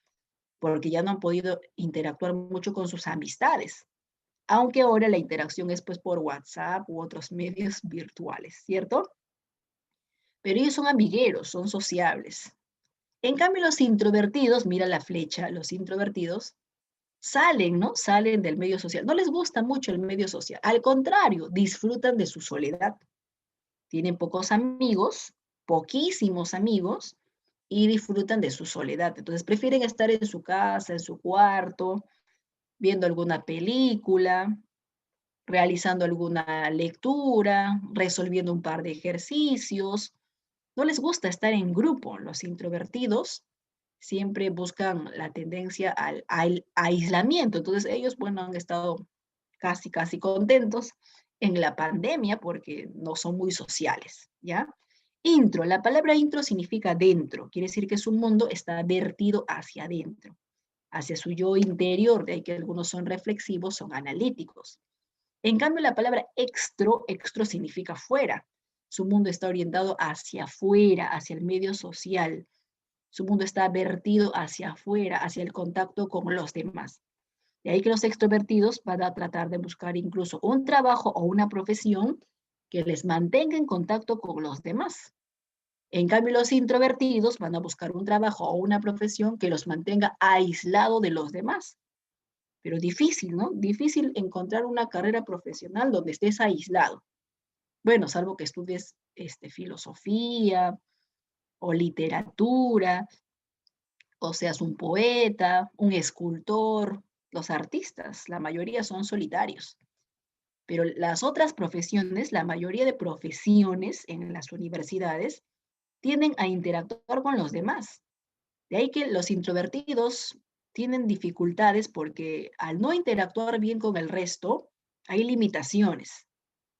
porque ya no han podido interactuar mucho con sus amistades. Aunque ahora la interacción es pues por WhatsApp u otros medios virtuales, ¿cierto? Pero ellos son amigueros, son sociables. En cambio, los introvertidos, mira la flecha, los introvertidos salen, ¿no? Salen del medio social. No les gusta mucho el medio social. Al contrario, disfrutan de su soledad. Tienen pocos amigos, poquísimos amigos, y disfrutan de su soledad. Entonces prefieren estar en su casa, en su cuarto, viendo alguna película, realizando alguna lectura, resolviendo un par de ejercicios. No les gusta estar en grupo. Los introvertidos siempre buscan la tendencia al aislamiento. Entonces ellos, bueno, han estado casi contentos en la pandemia porque no son muy sociales, ¿ya? Intro, la palabra intro significa dentro, quiere decir que su mundo está vertido hacia adentro, hacia su yo interior, de ahí que algunos son reflexivos, son analíticos. En cambio, la palabra extro significa fuera. Su mundo está orientado hacia afuera, hacia el medio social. Su mundo está vertido hacia afuera, hacia el contacto con los demás. De ahí que los extrovertidos van a tratar de buscar incluso un trabajo o una profesión que les mantenga en contacto con los demás. En cambio, los introvertidos van a buscar un trabajo o una profesión que los mantenga aislado de los demás. Pero difícil, ¿no? Difícil encontrar una carrera profesional donde estés aislado. Bueno, salvo que estudies filosofía o literatura, o seas un poeta, un escultor. Los artistas, la mayoría son solitarios. Pero las otras profesiones, la mayoría de profesiones en las universidades, tienden a interactuar con los demás. De ahí que los introvertidos tienen dificultades porque al no interactuar bien con el resto, hay limitaciones.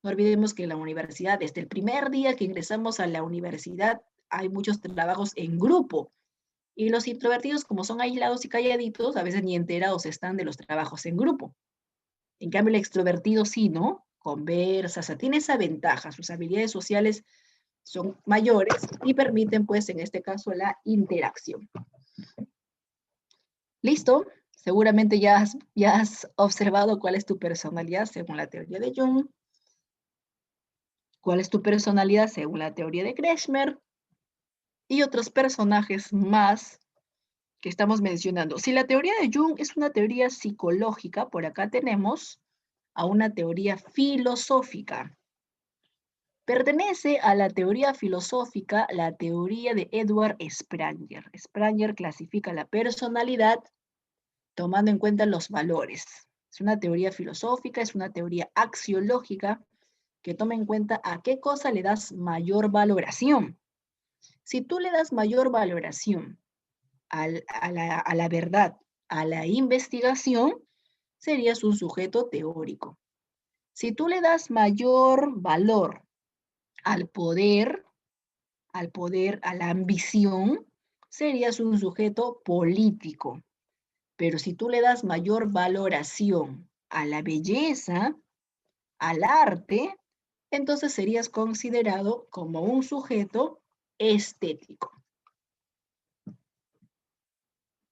No olvidemos que en la universidad, desde el primer día que ingresamos a la universidad, hay muchos trabajos en grupo. Y los introvertidos, como son aislados y calladitos, a veces ni enterados están de los trabajos en grupo. En cambio, el extrovertido sí, ¿no? Conversa, o sea, tiene esa ventaja. Sus habilidades sociales son mayores y permiten, pues, en este caso, la interacción. ¿Listo? Seguramente ya has observado cuál es tu personalidad según la teoría de Jung, cuál es tu personalidad según la teoría de Kretschmer y otros personajes más que estamos mencionando. Si la teoría de Jung es una teoría psicológica, por acá tenemos a una teoría filosófica. Pertenece a la teoría filosófica la teoría de Edward Spranger. Spranger clasifica la personalidad tomando en cuenta los valores. Es una teoría filosófica, es una teoría axiológica que toma en cuenta a qué cosa le das mayor valoración. Si tú le das mayor valoración a la verdad, a la investigación, serías un sujeto teórico. Si tú le das mayor valor al poder, a la ambición, serías un sujeto político. Pero si tú le das mayor valoración a la belleza, al arte, entonces serías considerado como un sujeto estético.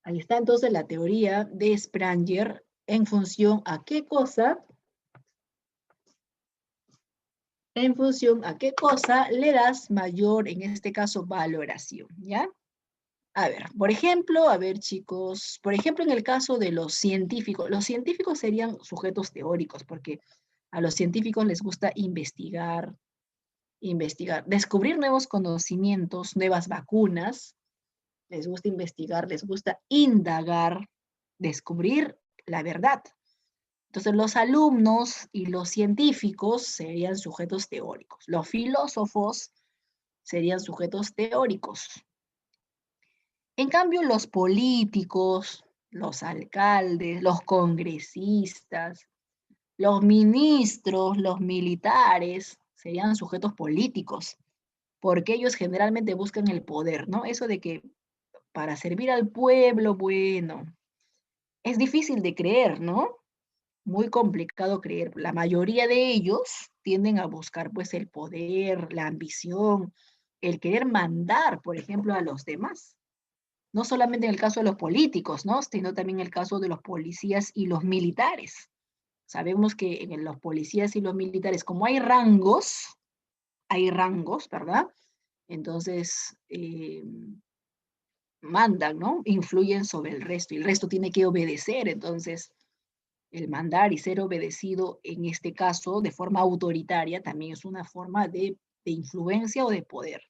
Ahí está entonces la teoría de Spranger en función a qué cosa, le das mayor, en este caso, valoración, ¿ya? A ver, por ejemplo, a ver chicos, por ejemplo en el caso de los científicos serían sujetos teóricos porque a los científicos les gusta investigar, descubrir nuevos conocimientos, nuevas vacunas, les gusta investigar, les gusta indagar, descubrir la verdad. Entonces los alumnos y los científicos serían sujetos teóricos, los filósofos serían sujetos teóricos. En cambio, los políticos, los alcaldes, los congresistas, los ministros, los militares, serían sujetos políticos, porque ellos generalmente buscan el poder, ¿no? Eso de que para servir al pueblo, bueno, es difícil de creer, ¿no? Muy complicado creer. La mayoría de ellos tienden a buscar, pues, el poder, la ambición, el querer mandar, por ejemplo, a los demás. No solamente en el caso de los políticos, ¿no? Sino también en el caso de los policías y los militares. Sabemos que en los policías y los militares, como hay rangos, ¿verdad? Entonces, mandan, ¿no? Influyen sobre el resto y el resto tiene que obedecer. Entonces, el mandar y ser obedecido, en este caso, de forma autoritaria, también es una forma de influencia o de poder.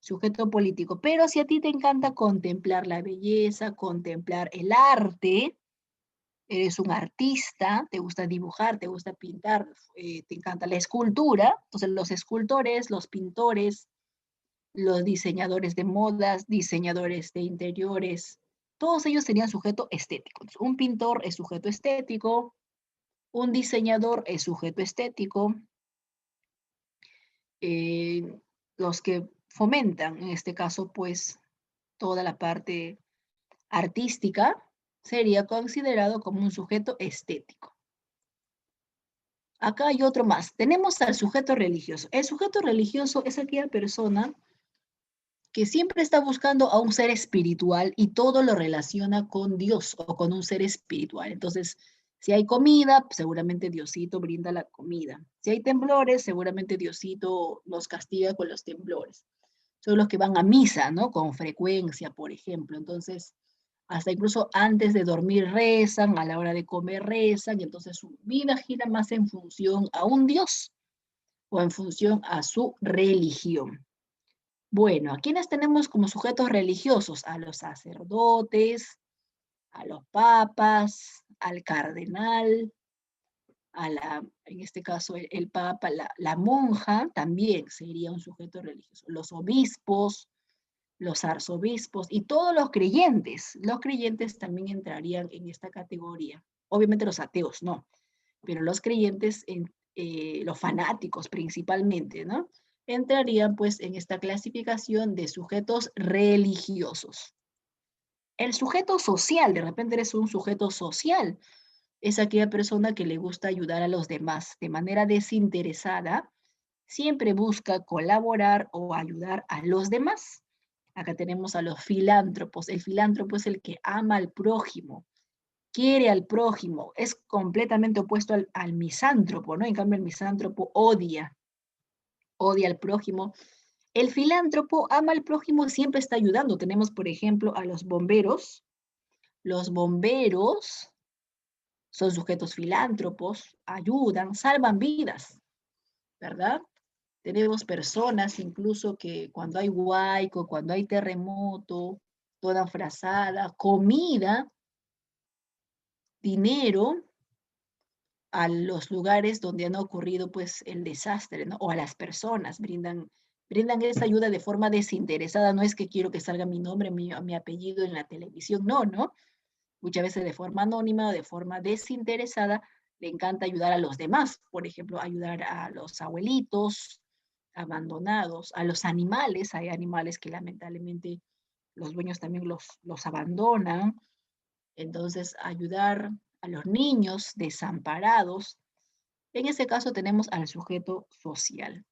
Sujeto político. Pero si a ti te encanta contemplar la belleza, contemplar el arte, eres un artista, te gusta dibujar, te gusta pintar, te encanta la escultura, entonces los escultores, los pintores, los diseñadores de modas, diseñadores de interiores, todos ellos serían sujeto estético. Entonces, un pintor es sujeto estético, un diseñador es sujeto estético, los que fomentan, en este caso, pues, toda la parte artística, sería considerado como un sujeto estético. Acá hay otro más. Tenemos al sujeto religioso. El sujeto religioso es aquella persona que siempre está buscando a un ser espiritual y todo lo relaciona con Dios o con un ser espiritual. Entonces, si hay comida, seguramente Diosito brinda la comida. Si hay temblores, seguramente Diosito los castiga con los temblores. Son los que van a misa, ¿no? Con frecuencia, por ejemplo. Entonces, hasta incluso antes de dormir rezan, a la hora de comer rezan, y entonces su vida gira más en función a un Dios o en función a su religión. Bueno, ¿a quiénes tenemos como sujetos religiosos? A los sacerdotes, a los papas, al cardenal, en este caso el papa, la monja también sería un sujeto religioso. Los obispos, los arzobispos y todos los creyentes. Los creyentes también entrarían en esta categoría. Obviamente los ateos no, pero los creyentes, los fanáticos principalmente, ¿no? Entrarían pues en esta clasificación de sujetos religiosos. El sujeto social, de repente eres un sujeto social, es aquella persona que le gusta ayudar a los demás de manera desinteresada, siempre busca colaborar o ayudar a los demás. Acá tenemos a los filántropos. El filántropo es el que ama al prójimo, quiere al prójimo, es completamente opuesto al misántropo, ¿no? En cambio, el misántropo odia al prójimo. El filántropo ama al prójimo, siempre está ayudando. Tenemos, por ejemplo, a los bomberos. Los bomberos son sujetos filántropos, ayudan, salvan vidas, ¿verdad? Tenemos personas incluso que cuando hay huaico, cuando hay terremoto, toda frazada, comida, dinero a los lugares donde han ocurrido pues el desastre, ¿no? O a las personas, brindan esa ayuda de forma desinteresada. No es que quiero que salga mi nombre, mi apellido en la televisión, no, ¿no? Muchas veces de forma anónima o de forma desinteresada, le encanta ayudar a los demás. Por ejemplo, ayudar a los abuelitos abandonados, a los animales. Hay animales que lamentablemente los dueños también los abandonan. Entonces, ayudar a los niños desamparados. En ese caso tenemos al sujeto social.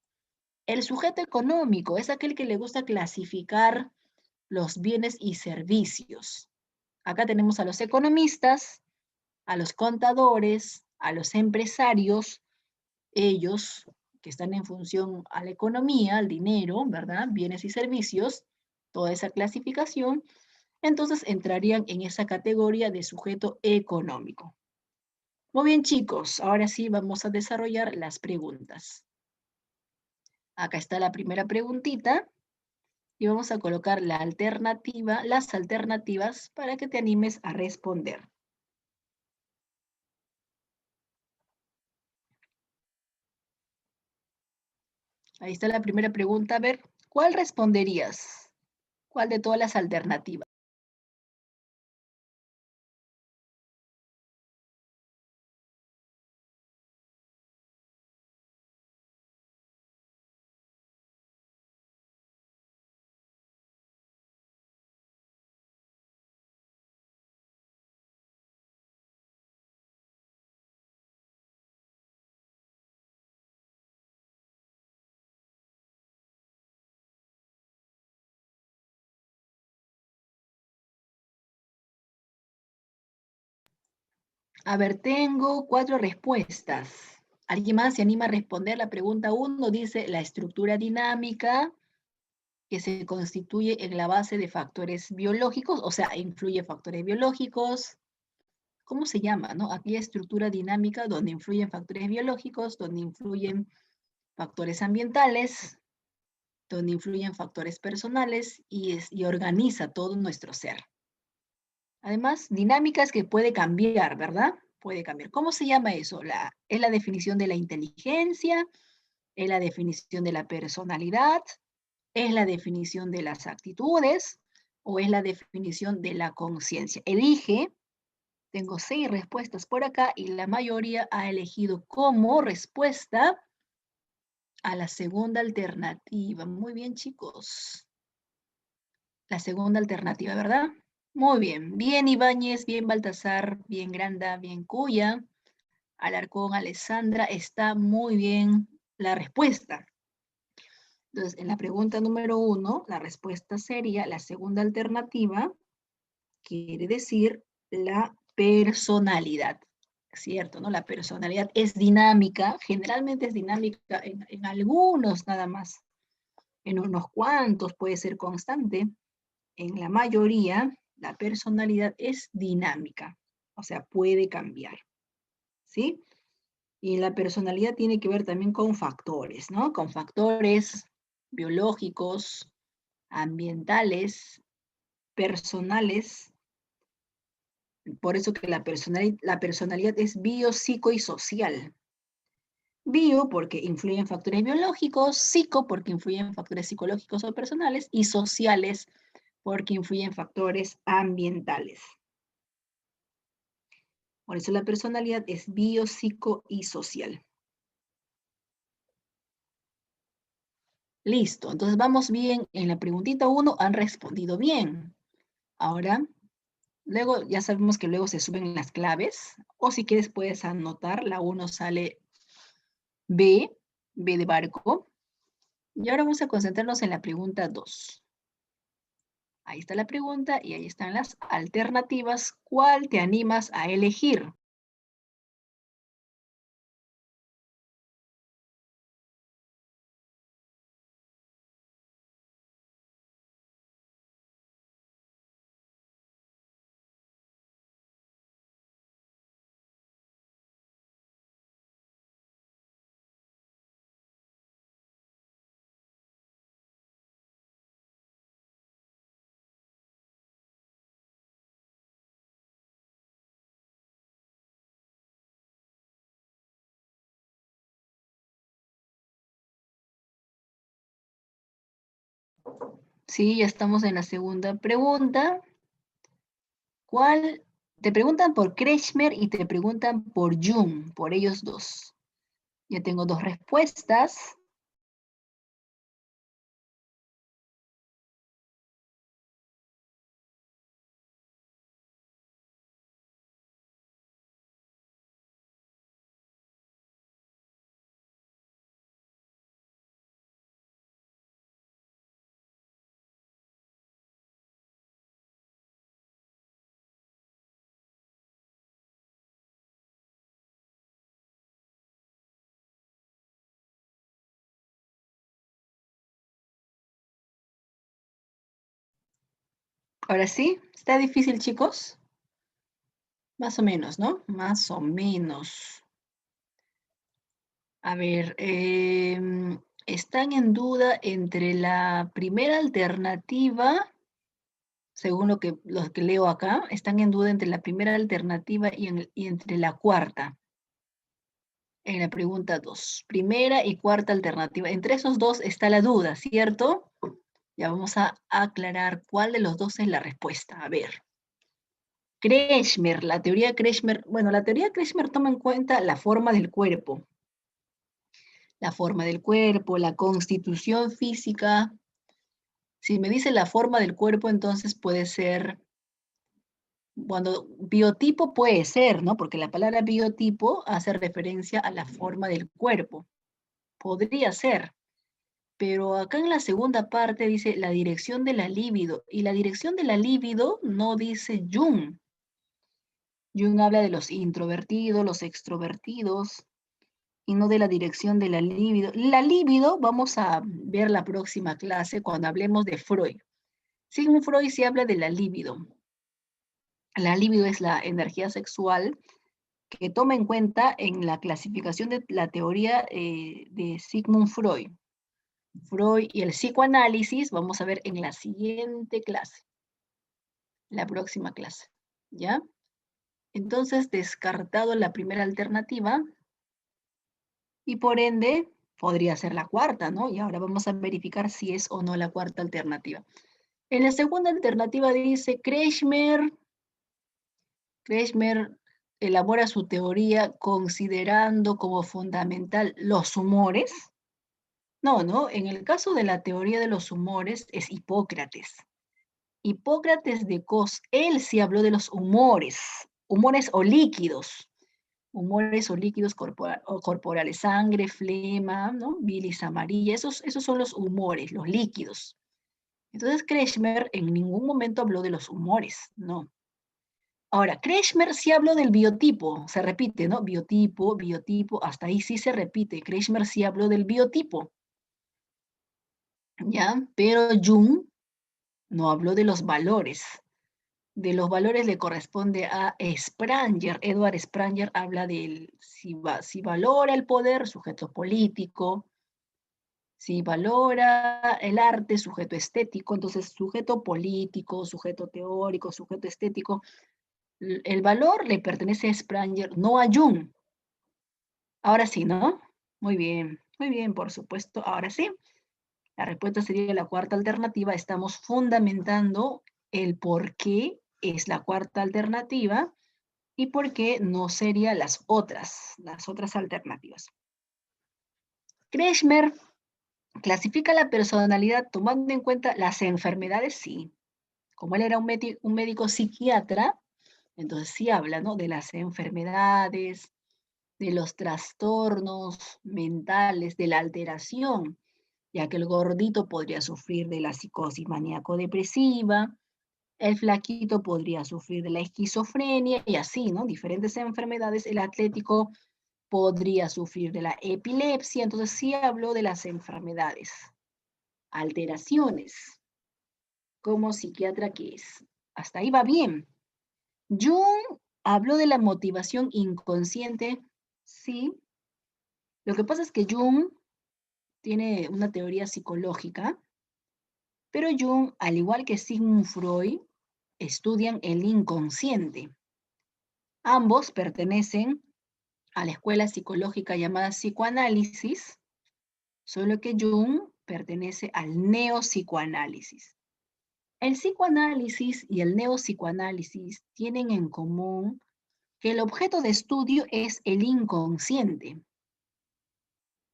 El sujeto económico es aquel que le gusta clasificar los bienes y servicios. Acá tenemos a los economistas, a los contadores, a los empresarios, ellos que están en función a la economía, al dinero, ¿verdad? Bienes y servicios, toda esa clasificación, entonces entrarían en esa categoría de sujeto económico. Muy bien, chicos, ahora sí vamos a desarrollar las preguntas. Acá está la primera preguntita y vamos a colocar la alternativa, las alternativas para que te animes a responder. Ahí está la primera pregunta. A ver, ¿cuál responderías? ¿Cuál de todas las alternativas? A ver, tengo 4 respuestas. ¿Alguien más se anima a responder la pregunta 1? Dice la estructura dinámica que se constituye en la base de factores biológicos, o sea, influye factores biológicos. ¿Cómo se llama, no? Aquella estructura dinámica donde influyen factores biológicos, donde influyen factores ambientales, donde influyen factores personales y organiza todo nuestro ser. Además, dinámicas que puede cambiar, ¿verdad? Puede cambiar. ¿Cómo se llama eso? ¿Es la definición de la inteligencia? ¿Es la definición de la personalidad? ¿Es la definición de las actitudes? ¿O es la definición de la conciencia? Elige. Tengo 6 respuestas por acá y la mayoría ha elegido como respuesta a la segunda alternativa. Muy bien, chicos. La segunda alternativa, ¿verdad? Muy bien. Bien Ibáñez, bien Baltasar, bien Granda, bien Cuya, Alarcón, Alessandra. Está muy bien la respuesta. Entonces, en la pregunta número 1, la respuesta sería la segunda alternativa, quiere decir la personalidad. ¿Cierto? ¿No? La personalidad es dinámica, generalmente es dinámica en algunos nada más, en unos cuantos puede ser constante, en la mayoría la personalidad es dinámica, o sea, puede cambiar, ¿sí? Y la personalidad tiene que ver también con factores, ¿no? Con factores biológicos, ambientales, personales. Por eso que la personalidad es bio, psico y social. Bio porque influyen factores biológicos, psico porque influyen factores psicológicos o personales y sociales porque influyen factores ambientales. Por eso la personalidad es bio, psico y social. Listo, entonces vamos bien. En la preguntita 1 han respondido bien. Ahora, luego ya sabemos que luego se suben las claves, o si quieres puedes anotar, la 1 sale B, B de barco, Y ahora vamos a concentrarnos en la pregunta 2. Ahí está la pregunta y ahí están las alternativas. ¿Cuál te animas a elegir? Sí, ya estamos en la segunda pregunta. ¿Cuál? Te preguntan por Kretschmer y te preguntan por Jung, por ellos dos. Ya tengo dos respuestas. Ahora sí, está difícil, chicos. Más o menos, ¿no? Más o menos. A ver, están en duda entre la primera alternativa, según lo que leo acá, están en duda entre la primera alternativa y entre la cuarta, en la pregunta 2. Primera y cuarta alternativa. Entre esos dos está la duda, ¿cierto? Ya vamos a aclarar cuál de los dos es la respuesta. A ver. Kretschmer, la teoría de Kretschmer, bueno, la teoría de Kretschmer toma en cuenta la forma del cuerpo, la constitución física. Si me dice la forma del cuerpo, entonces puede ser, cuando biotipo puede ser, ¿no? Porque la palabra biotipo hace referencia a la forma del cuerpo. Podría ser. Pero acá en la segunda parte dice la dirección de la libido. Y la dirección de la libido no dice Jung. Jung habla de los introvertidos, los extrovertidos, y no de la dirección de la libido. La libido vamos a ver la próxima clase cuando hablemos de Freud. Sigmund Freud sí habla de la libido. La libido es la energía sexual que toma en cuenta en la clasificación de la teoría de Sigmund Freud. Freud y el psicoanálisis vamos a ver en la siguiente clase, la próxima clase, ¿ya? Entonces, descartado la primera alternativa y por ende podría ser la cuarta, ¿no? Y ahora vamos a verificar si es o no la cuarta alternativa. En la segunda alternativa dice Kretschmer elabora su teoría considerando como fundamental los humores. No, no, en el caso de la teoría de los humores es Hipócrates. Hipócrates de Cos, él sí habló de los humores o líquidos corporales, sangre, flema, ¿no? Bilis amarilla, esos son los humores, los líquidos. Entonces Kretschmer en ningún momento habló de los humores, no. Ahora, Kretschmer sí habló del biotipo, se repite, ¿no? Biotipo, biotipo, hasta ahí sí se repite. Kretschmer sí habló del biotipo, ¿ya? Pero Jung no habló de los valores. De los valores le corresponde a Spranger. Edward Spranger habla del si valora el poder, sujeto político, si valora el arte, sujeto estético, entonces sujeto político, sujeto teórico, sujeto estético. El valor le pertenece a Spranger, no a Jung. Ahora sí, ¿no? muy bien, por supuesto. Ahora sí, la respuesta sería la cuarta alternativa. Estamos fundamentando el por qué es la cuarta alternativa y por qué no serían las otras alternativas. Kretschmer clasifica la personalidad tomando en cuenta las enfermedades, sí. Como él era un médico psiquiatra, entonces sí habla, ¿no? De las enfermedades, de los trastornos mentales, de la alteración ya que el gordito podría sufrir de la psicosis maníaco-depresiva, el flaquito podría sufrir de la esquizofrenia y así, ¿no? Diferentes enfermedades. El atlético podría sufrir de la epilepsia. Entonces sí habló de las enfermedades, alteraciones, como psiquiatra que es. Hasta ahí va bien. Jung habló de la motivación inconsciente, sí. Lo que pasa es que Jung tiene una teoría psicológica, pero Jung, al igual que Sigmund Freud, estudian el inconsciente. Ambos pertenecen a la escuela psicológica llamada psicoanálisis, solo que Jung pertenece al neopsicoanálisis. El psicoanálisis y el neopsicoanálisis tienen en común que el objeto de estudio es el inconsciente.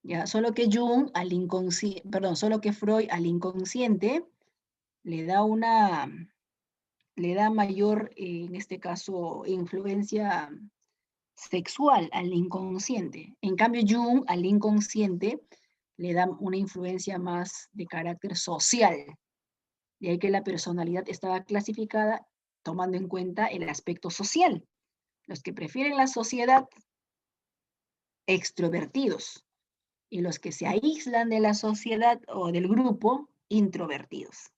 Ya, solo que Jung al inconsciente, perdón, solo que Freud al inconsciente le da le da mayor, en este caso, influencia sexual al inconsciente. En cambio, Jung al inconsciente le da una influencia más de carácter social. De ahí que la personalidad estaba clasificada tomando en cuenta el aspecto social. Los que prefieren la sociedad, extrovertidos, y los que se aíslan de la sociedad o del grupo, introvertidos.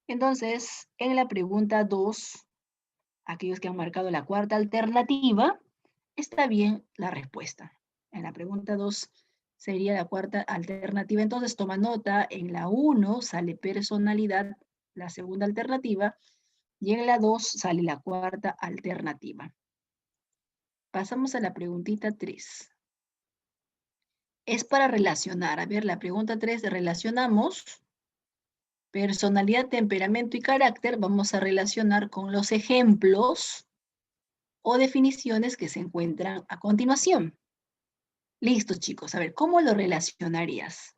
Entonces, en la pregunta 2, aquellos que han marcado la cuarta alternativa, está bien la respuesta. En la pregunta 2 sería la cuarta alternativa. Entonces, toma nota, en la 1 sale personalidad, la segunda alternativa, y en la 2 sale la cuarta alternativa. Pasamos a la preguntita 3. Es para relacionar. A ver, la pregunta 3, relacionamos personalidad, temperamento y carácter. Vamos a relacionar con los ejemplos o definiciones que se encuentran a continuación. Listo, chicos. A ver, ¿cómo lo relacionarías?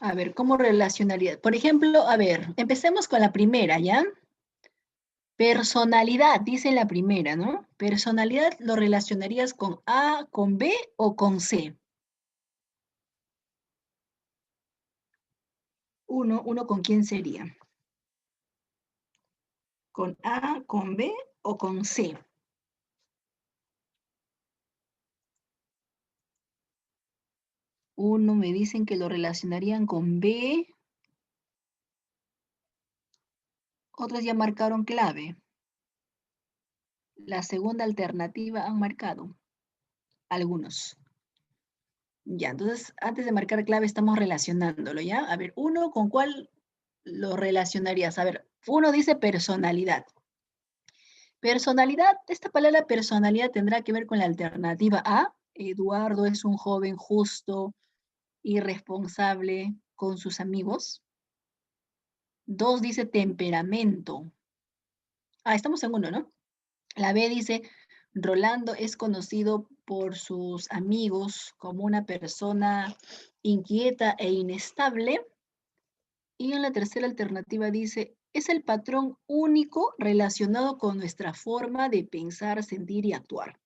A ver, ¿cómo relacionarías? Por ejemplo, a ver, empecemos con la primera, ¿ya? Personalidad, dice la primera, ¿no? Personalidad lo relacionarías con A, con B o con C. Uno ¿con quién sería? ¿Con A, con B o con C? Uno me dicen que lo relacionarían con B, otros ya marcaron clave. La segunda alternativa han marcado algunos. Ya, entonces antes de marcar clave estamos relacionándolo, ¿ya? A ver, uno con cuál lo relacionarías. A ver, uno dice personalidad. Personalidad, esta palabra personalidad tendrá que ver con la alternativa A. Eduardo es un joven justo y responsable con sus amigos. Dos dice temperamento. Ah, estamos en uno, ¿no? La B dice, Rolando es conocido por sus amigos como una persona inquieta e inestable. Y en la tercera alternativa dice, es el patrón único relacionado con nuestra forma de pensar, sentir y actuar.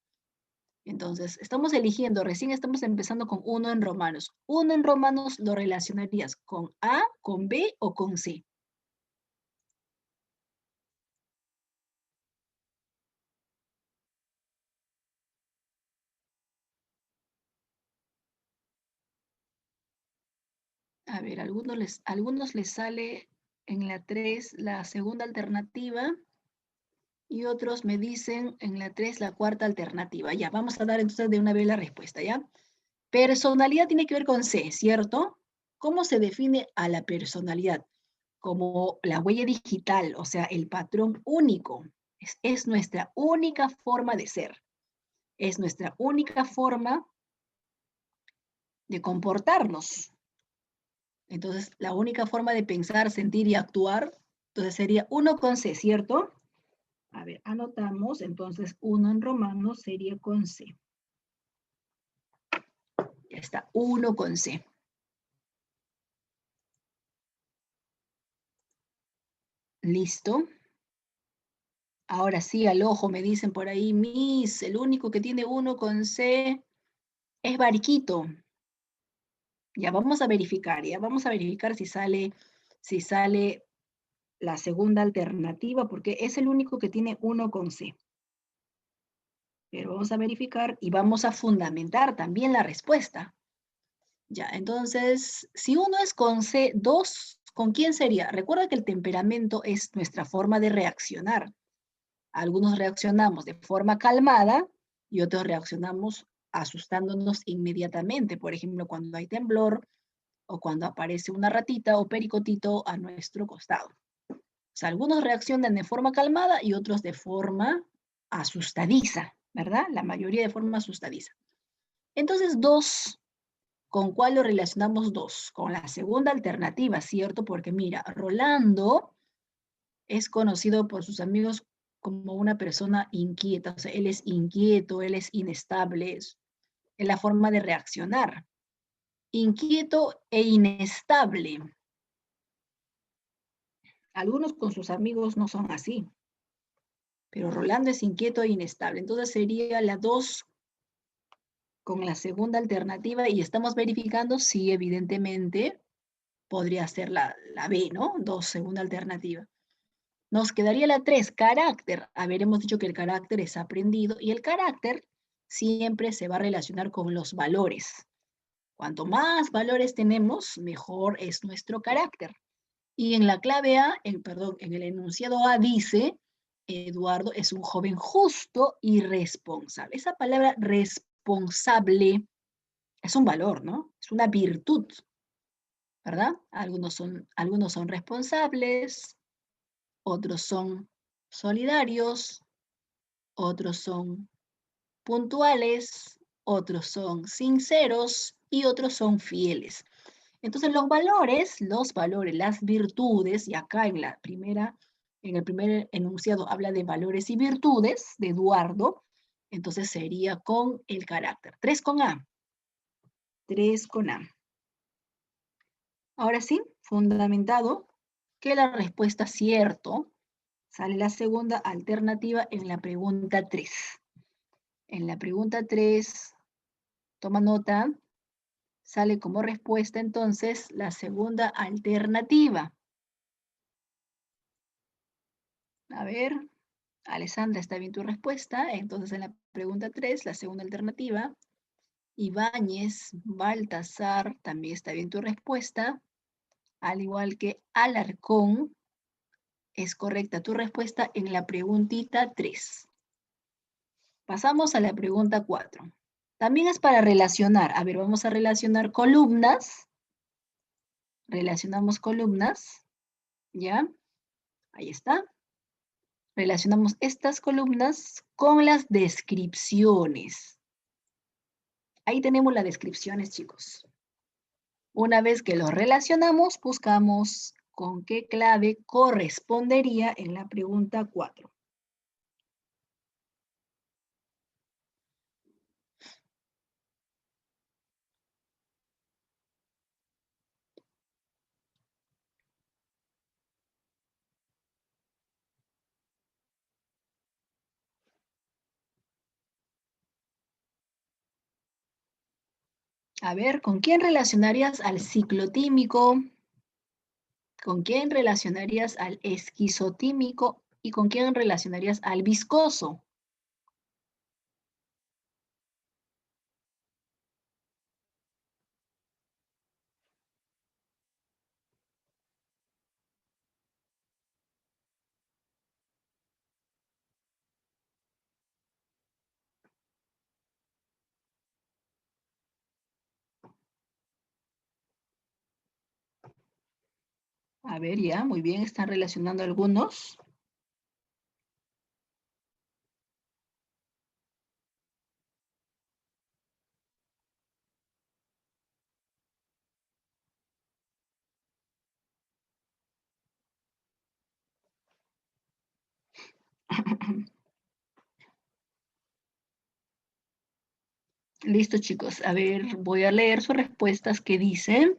Entonces, estamos eligiendo, recién estamos empezando con uno en romanos. Uno en romanos lo relacionarías con A, con B o con C. A ver, algunos les sale en la 3 la segunda alternativa. Y otros me dicen en la 3 la cuarta alternativa. Ya, vamos a dar entonces de una vez la respuesta, ¿ya? Personalidad tiene que ver con C, ¿cierto? ¿Cómo se define a la personalidad? Como la huella digital, o sea, el patrón único. Es nuestra única forma de ser. Es nuestra única forma de comportarnos. Entonces, la única forma de pensar, sentir y actuar, entonces sería 1 con C, ¿cierto? A ver, anotamos, entonces 1 en romano sería con C. Ya está, 1 con C. ¿Listo? Ahora sí, al ojo me dicen por ahí, Miss, el único que tiene 1 con C es Barquito. Ya vamos a verificar, si sale la segunda alternativa, porque es el único que tiene 1 con C. Pero vamos a verificar y vamos a fundamentar también la respuesta. Ya, entonces, si uno es con C, 2, ¿con quién sería? Recuerda que el temperamento es nuestra forma de reaccionar. Algunos reaccionamos de forma calmada y otros reaccionamos asustándonos inmediatamente. Por ejemplo, cuando hay temblor o cuando aparece una ratita o pericotito a nuestro costado. O sea, algunos reaccionan de forma calmada y otros de forma asustadiza, ¿verdad? La mayoría de forma asustadiza. Entonces, 2, ¿con cuál lo relacionamos 2? Con la segunda alternativa, ¿cierto? Porque mira, Rolando es conocido por sus amigos como una persona inquieta, o sea, él es inquieto, él es inestable, es la forma de reaccionar. Inquieto e inestable. Algunos con sus amigos no son así, pero Rolando es inquieto e inestable. Entonces sería la 2 con la segunda alternativa y estamos verificando si evidentemente podría ser la B, ¿no? 2, segunda alternativa. Nos quedaría la 3, carácter. Haberemos dicho que el carácter es aprendido y el carácter siempre se va a relacionar con los valores. Cuanto más valores tenemos, mejor es nuestro carácter. Y en la clave A, en el enunciado A dice, Eduardo es un joven justo y responsable. Esa palabra responsable es un valor, ¿no? Es una virtud, ¿verdad? Algunos son responsables, otros son solidarios, otros son puntuales, otros son sinceros y otros son fieles. Entonces los valores, las virtudes, y acá en el primer enunciado habla de valores y virtudes de Eduardo, entonces sería con el carácter. 3 con A. 3 con A. Ahora sí, fundamentado que la respuesta cierto sale la segunda alternativa en la pregunta 3. En la pregunta 3, toma nota, sale como respuesta entonces la segunda alternativa. A ver, Alessandra, ¿está bien tu respuesta? Entonces en la pregunta 3, la segunda alternativa. Ibáñez, Baltasar, también está bien tu respuesta. Al igual que Alarcón, es correcta tu respuesta en la preguntita 3. Pasamos a la pregunta 4. También es para relacionar. A ver, vamos a relacionar columnas. Relacionamos columnas. ¿Ya? Ahí está. Relacionamos estas columnas con las descripciones. Ahí tenemos las descripciones, chicos. Una vez que los relacionamos, buscamos con qué clave correspondería en la pregunta 4. A ver, ¿con quién relacionarías al ciclotímico? ¿Con quién relacionarías al esquizotímico? ¿Y con quién relacionarías al viscoso? A ver, ya, muy bien, están relacionando algunos. Listo, chicos. A ver, voy a leer sus respuestas que dicen.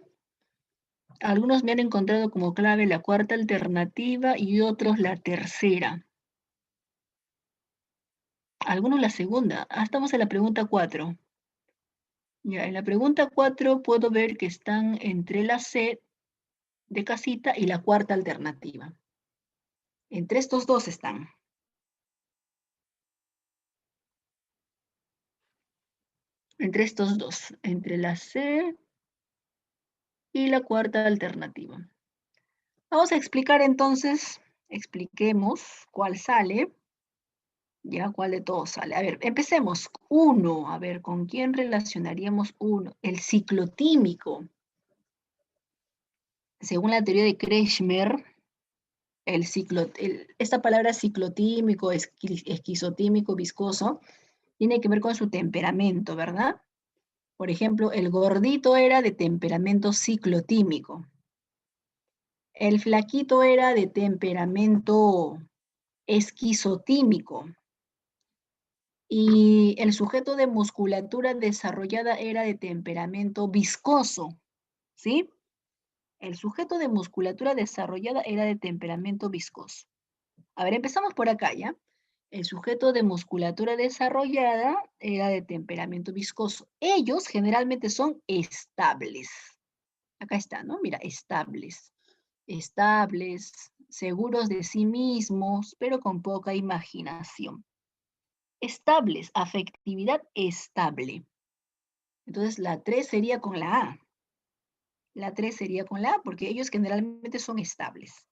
Algunos me han encontrado como clave la cuarta alternativa y otros la tercera. Algunos la segunda. Ah, estamos en la pregunta 4. Ya, en la pregunta 4 puedo ver que están entre la C de casita y la cuarta alternativa. Entre estos dos están. Entre estos dos. Entre la C y la cuarta alternativa. Vamos a explicar entonces, expliquemos cuál sale. Ya, ¿cuál de todos sale? A ver, empecemos. Uno, a ver, ¿con quién relacionaríamos uno? El ciclotímico. Según la teoría de Kretschmer, esta palabra ciclotímico, esquizotímico, viscoso, tiene que ver con su temperamento, ¿verdad? Por ejemplo, el gordito era de temperamento ciclotímico. El flaquito era de temperamento esquizotímico. Y el sujeto de musculatura desarrollada era de temperamento viscoso, ¿sí? El sujeto de musculatura desarrollada era de temperamento viscoso. A ver, empezamos por acá, ¿ya? El sujeto de musculatura desarrollada era de temperamento viscoso. Ellos generalmente son estables. Acá está, ¿no? Mira, estables. Estables, seguros de sí mismos, pero con poca imaginación. Estables, afectividad estable. Entonces la 3 sería con la A. La 3 sería con la A porque ellos generalmente son estables.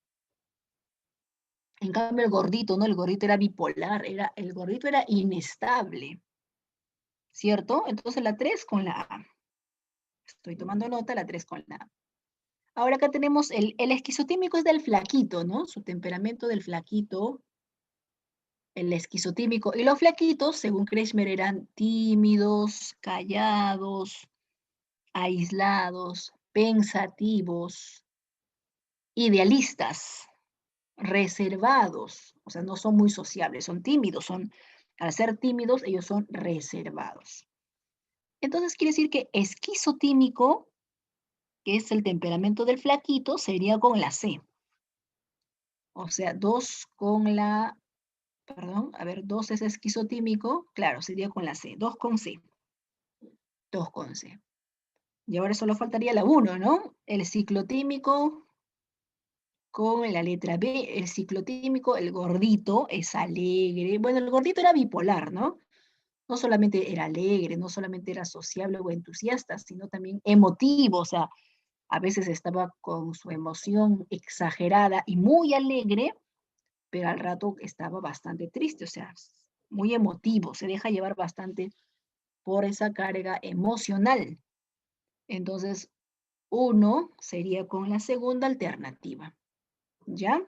En cambio el gordito, ¿no? El gordito era bipolar, el gordito era inestable, ¿cierto? Entonces la 3 con la A. Estoy tomando nota, la 3 con la A. Ahora acá tenemos el esquizotímico es del flaquito, ¿no? Su temperamento del flaquito, el esquizotímico. Y los flaquitos, según Kretschmer, eran tímidos, callados, aislados, pensativos, idealistas, reservados, o sea, no son muy sociables, son tímidos, al ser tímidos, ellos son reservados. Entonces quiere decir que esquizotímico, que es el temperamento del flaquito, sería con la C. O sea, 2 con la, perdón, a ver, 2 es esquizotímico, claro, sería con la C, 2 con C, 2 con C. Y ahora solo faltaría la 1, ¿no? El ciclotímico con la letra B, el ciclotímico, el gordito, es alegre. Bueno, el gordito era bipolar, ¿no? No solamente era alegre, no solamente era sociable o entusiasta, sino también emotivo, o sea, a veces estaba con su emoción exagerada y muy alegre, pero al rato estaba bastante triste, o sea, muy emotivo, se deja llevar bastante por esa carga emocional. Entonces, uno sería con la segunda alternativa, ¿ya?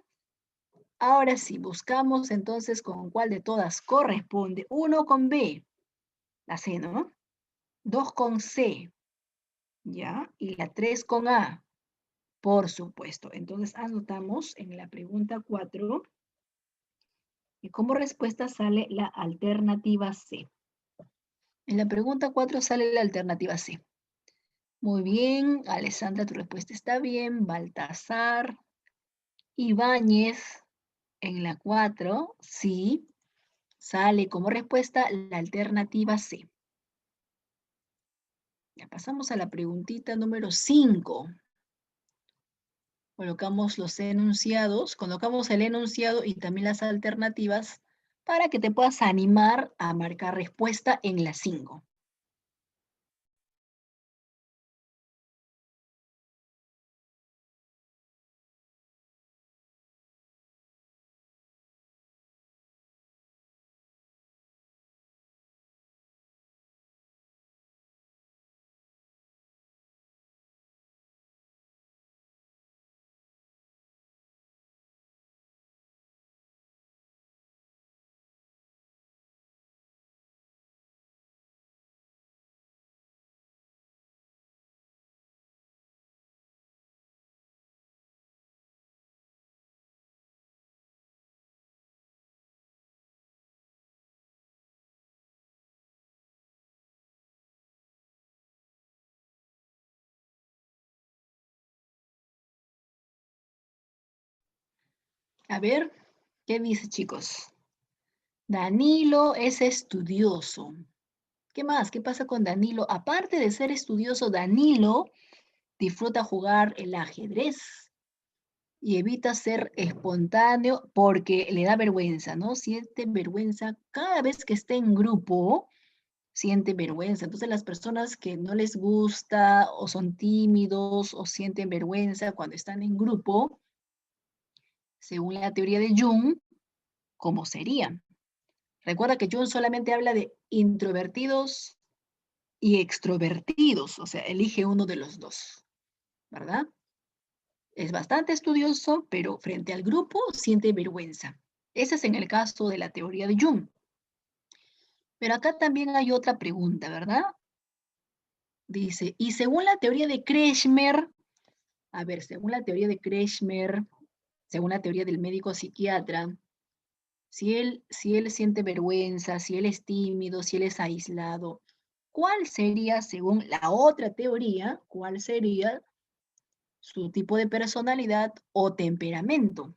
Ahora sí, buscamos entonces con cuál de todas corresponde. 1 con B, la C, ¿no? 2 con C, ¿ya? Y la 3 con A, por supuesto. Entonces anotamos en la pregunta 4 y como respuesta sale la alternativa C. En la pregunta 4 sale la alternativa C. Muy bien, Alessandra, tu respuesta está bien. Baltasar, Ibáñez, en la 4, sí. Sale como respuesta la alternativa C. Ya pasamos a la preguntita número 5. Colocamos los enunciados, colocamos el enunciado y también las alternativas para que te puedas animar a marcar respuesta en la 5. A ver, ¿qué dice, chicos? Danilo es estudioso. ¿Qué más? ¿Qué pasa con Danilo? Aparte de ser estudioso, Danilo disfruta jugar el ajedrez y evita ser espontáneo porque le da vergüenza, ¿no? Siente vergüenza cada vez que esté en grupo, siente vergüenza. Entonces las personas que no les gusta o son tímidos o sienten vergüenza cuando están en grupo, según la teoría de Jung, ¿cómo serían? Recuerda que Jung solamente habla de introvertidos y extrovertidos, o sea, elige uno de los dos, ¿verdad? Es bastante estudioso, pero frente al grupo siente vergüenza. Ese es en el caso de la teoría de Jung. Pero acá también hay otra pregunta, ¿verdad? Dice, y según la teoría de Kretschmer, a ver, según la teoría de Kretschmer, según la teoría del médico psiquiatra, si él siente vergüenza, si él es tímido, si él es aislado, ¿cuál sería, según la otra teoría, cuál sería su tipo de personalidad o temperamento?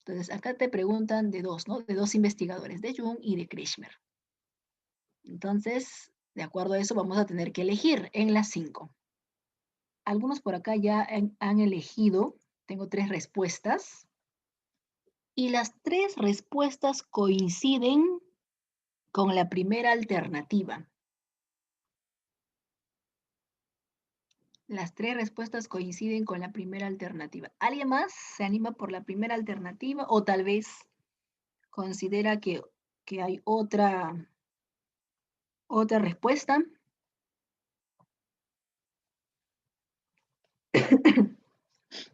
Entonces, acá te preguntan de dos, ¿no? De dos investigadores, de Jung y de Kretschmer. Entonces, de acuerdo a eso, vamos a tener que elegir en las 5. Algunos por acá ya han elegido, tengo 3 respuestas, y las 3 respuestas coinciden con la primera alternativa. Las 3 respuestas coinciden con la primera alternativa. ¿Alguien más se anima por la primera alternativa o tal vez considera que hay otra respuesta?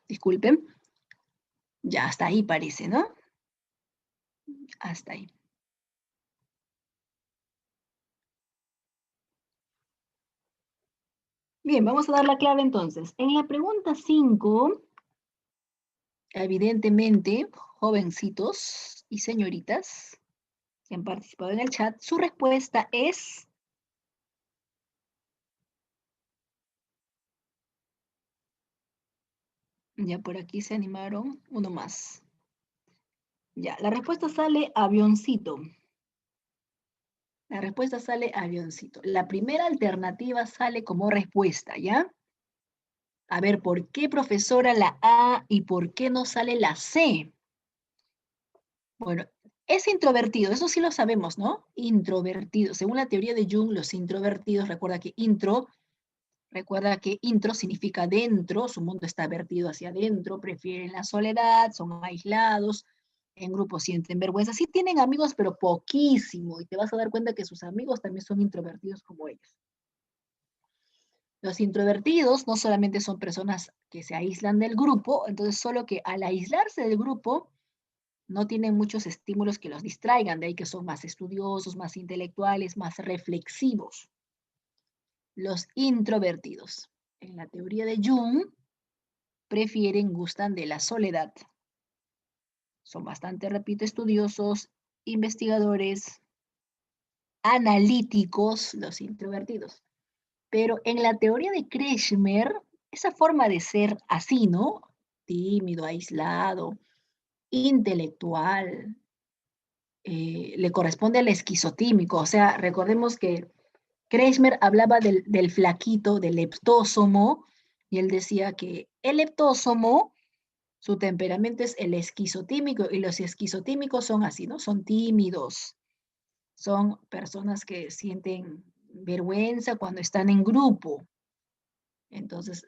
Disculpen. Ya hasta ahí parece, ¿no? Hasta ahí. Bien, vamos a dar la clave entonces. En la pregunta 5, evidentemente, jovencitos y señoritas que han participado en el chat, su respuesta es... Ya por aquí se animaron, uno más. Ya, la respuesta sale avioncito. La respuesta sale avioncito. La primera alternativa sale como respuesta, ¿ya? A ver, ¿por qué, profesora, la A y por qué no sale la C? Bueno, es introvertido, eso sí lo sabemos, ¿no? Introvertido. Según la teoría de Jung, los introvertidos, recuerda que intro significa dentro, su mundo está vertido hacia adentro, prefieren la soledad, son aislados, en grupo sienten vergüenza. Sí tienen amigos, pero poquísimo, y te vas a dar cuenta que sus amigos también son introvertidos como ellos. Los introvertidos no solamente son personas que se aíslan del grupo, entonces solo que al aislarse del grupo, no tienen muchos estímulos que los distraigan, de ahí que son más estudiosos, más intelectuales, más reflexivos. Los introvertidos, en la teoría de Jung, gustan de la soledad. Son bastante, repito, estudiosos, investigadores, analíticos, los introvertidos. Pero en la teoría de Kretschmer, esa forma de ser así, ¿no? Tímido, aislado, intelectual, le corresponde al esquizotímico. O sea, recordemos que Kretschmer hablaba del flaquito, del leptósomo, y él decía que el leptósomo, su temperamento es el esquizotímico, y los esquizotímicos son así, ¿no? Son tímidos, son personas que sienten vergüenza cuando están en grupo. Entonces,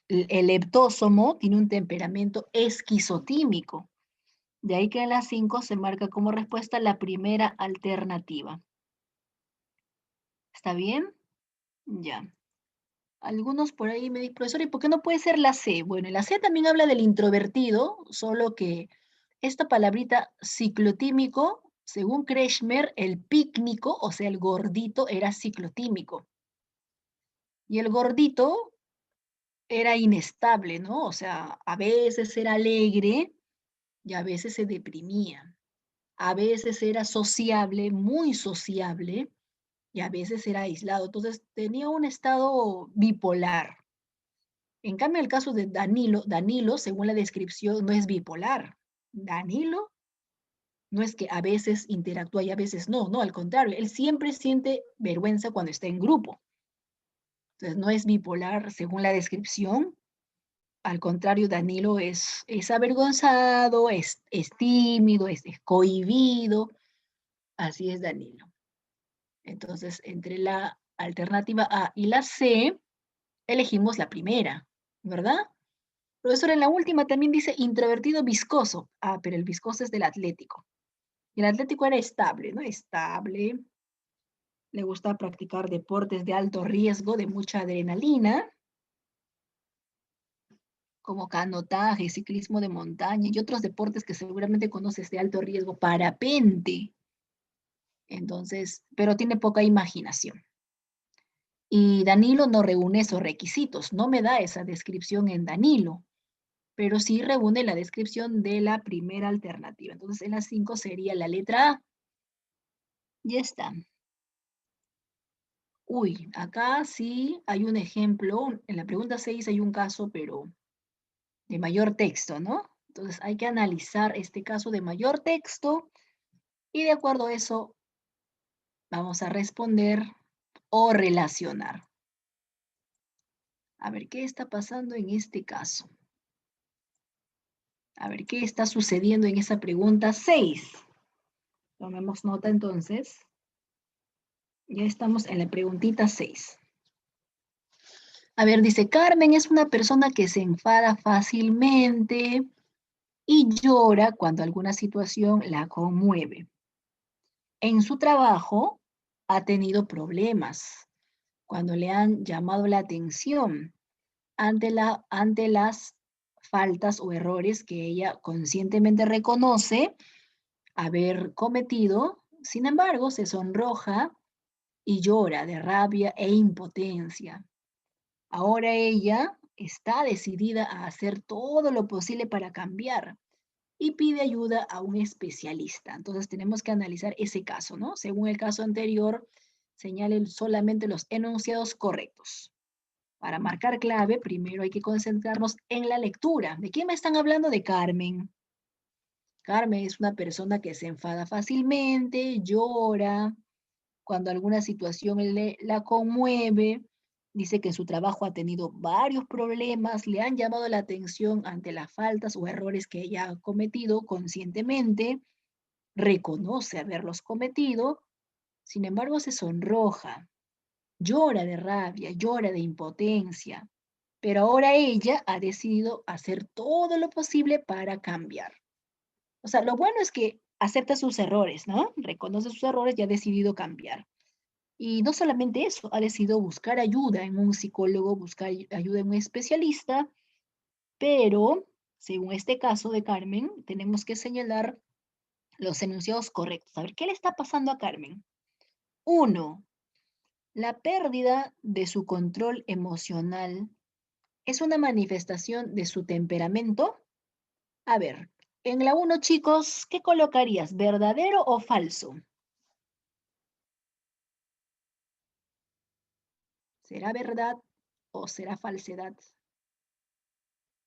el leptósomo tiene un temperamento esquizotímico. De ahí que en las 5 se marca como respuesta la primera alternativa. ¿Está bien? Ya. Algunos por ahí me dicen, profesor, ¿y por qué no puede ser la C? Bueno, la C también habla del introvertido, solo que esta palabrita ciclotímico, según Kretschmer, el pícnico, o sea, el gordito, era ciclotímico. Y el gordito era inestable, ¿no? O sea, a veces era alegre y a veces se deprimía. A veces era sociable, muy sociable, y a veces era aislado. Entonces tenía un estado bipolar. En cambio, el caso de Danilo, según la descripción, no es bipolar. Danilo no es que a veces interactúa y a veces no, no, al contrario, él siempre siente vergüenza cuando está en grupo. Entonces, no es bipolar según la descripción. Al contrario, Danilo es avergonzado, es tímido, es cohibido. Así es Danilo. Entonces, entre la alternativa A y la C, elegimos la primera, ¿verdad? Profesor, en la última también dice introvertido viscoso. Ah, pero el viscoso es del Atlético. El Atlético era estable, ¿no? Estable. Le gusta practicar deportes de alto riesgo, de mucha adrenalina, como canotaje, ciclismo de montaña y otros deportes que seguramente conoces de alto riesgo, parapente. Entonces, pero tiene poca imaginación. Y Danilo no reúne esos requisitos, no me da esa descripción en Danilo, pero sí reúne la descripción de la primera alternativa. Entonces, en la 5 sería la letra A. Ya está. Uy, acá sí hay un ejemplo. En la pregunta 6 hay un caso, pero de mayor texto, ¿no? Entonces hay que analizar este caso de mayor texto y de acuerdo a eso vamos a responder o relacionar. A ver, ¿qué está pasando en este caso? A ver, ¿qué está sucediendo en esa pregunta 6? Tomemos nota entonces. Ya estamos en la preguntita 6. A ver, dice, Carmen es una persona que se enfada fácilmente y llora cuando alguna situación la conmueve. En su trabajo ha tenido problemas cuando le han llamado la atención ante las faltas o errores que ella conscientemente reconoce haber cometido. Sin embargo, se sonroja y llora de rabia e impotencia. Ahora ella está decidida a hacer todo lo posible para cambiar y pide ayuda a un especialista. Entonces tenemos que analizar ese caso, ¿no? Según el caso anterior, señalen solamente los enunciados correctos. Para marcar clave, primero hay que concentrarnos en la lectura. ¿De quién me están hablando? De Carmen. Carmen es una persona que se enfada fácilmente, llora, cuando alguna situación la conmueve, dice que en su trabajo ha tenido varios problemas, le han llamado la atención ante las faltas o errores que ella ha cometido conscientemente, reconoce haberlos cometido, sin embargo se sonroja, llora de rabia, llora de impotencia, pero ahora ella ha decidido hacer todo lo posible para cambiar. O sea, lo bueno es que acepta sus errores, ¿no? Reconoce sus errores y ha decidido cambiar. Y no solamente eso, ha decidido buscar ayuda en un psicólogo, buscar ayuda en un especialista, pero según este caso de Carmen, tenemos que señalar los enunciados correctos. A ver, ¿qué le está pasando a Carmen? Uno, la pérdida de su control emocional es una manifestación de su temperamento. A ver, en la uno, chicos, ¿qué colocarías? ¿Verdadero o falso? ¿Será verdad o será falsedad?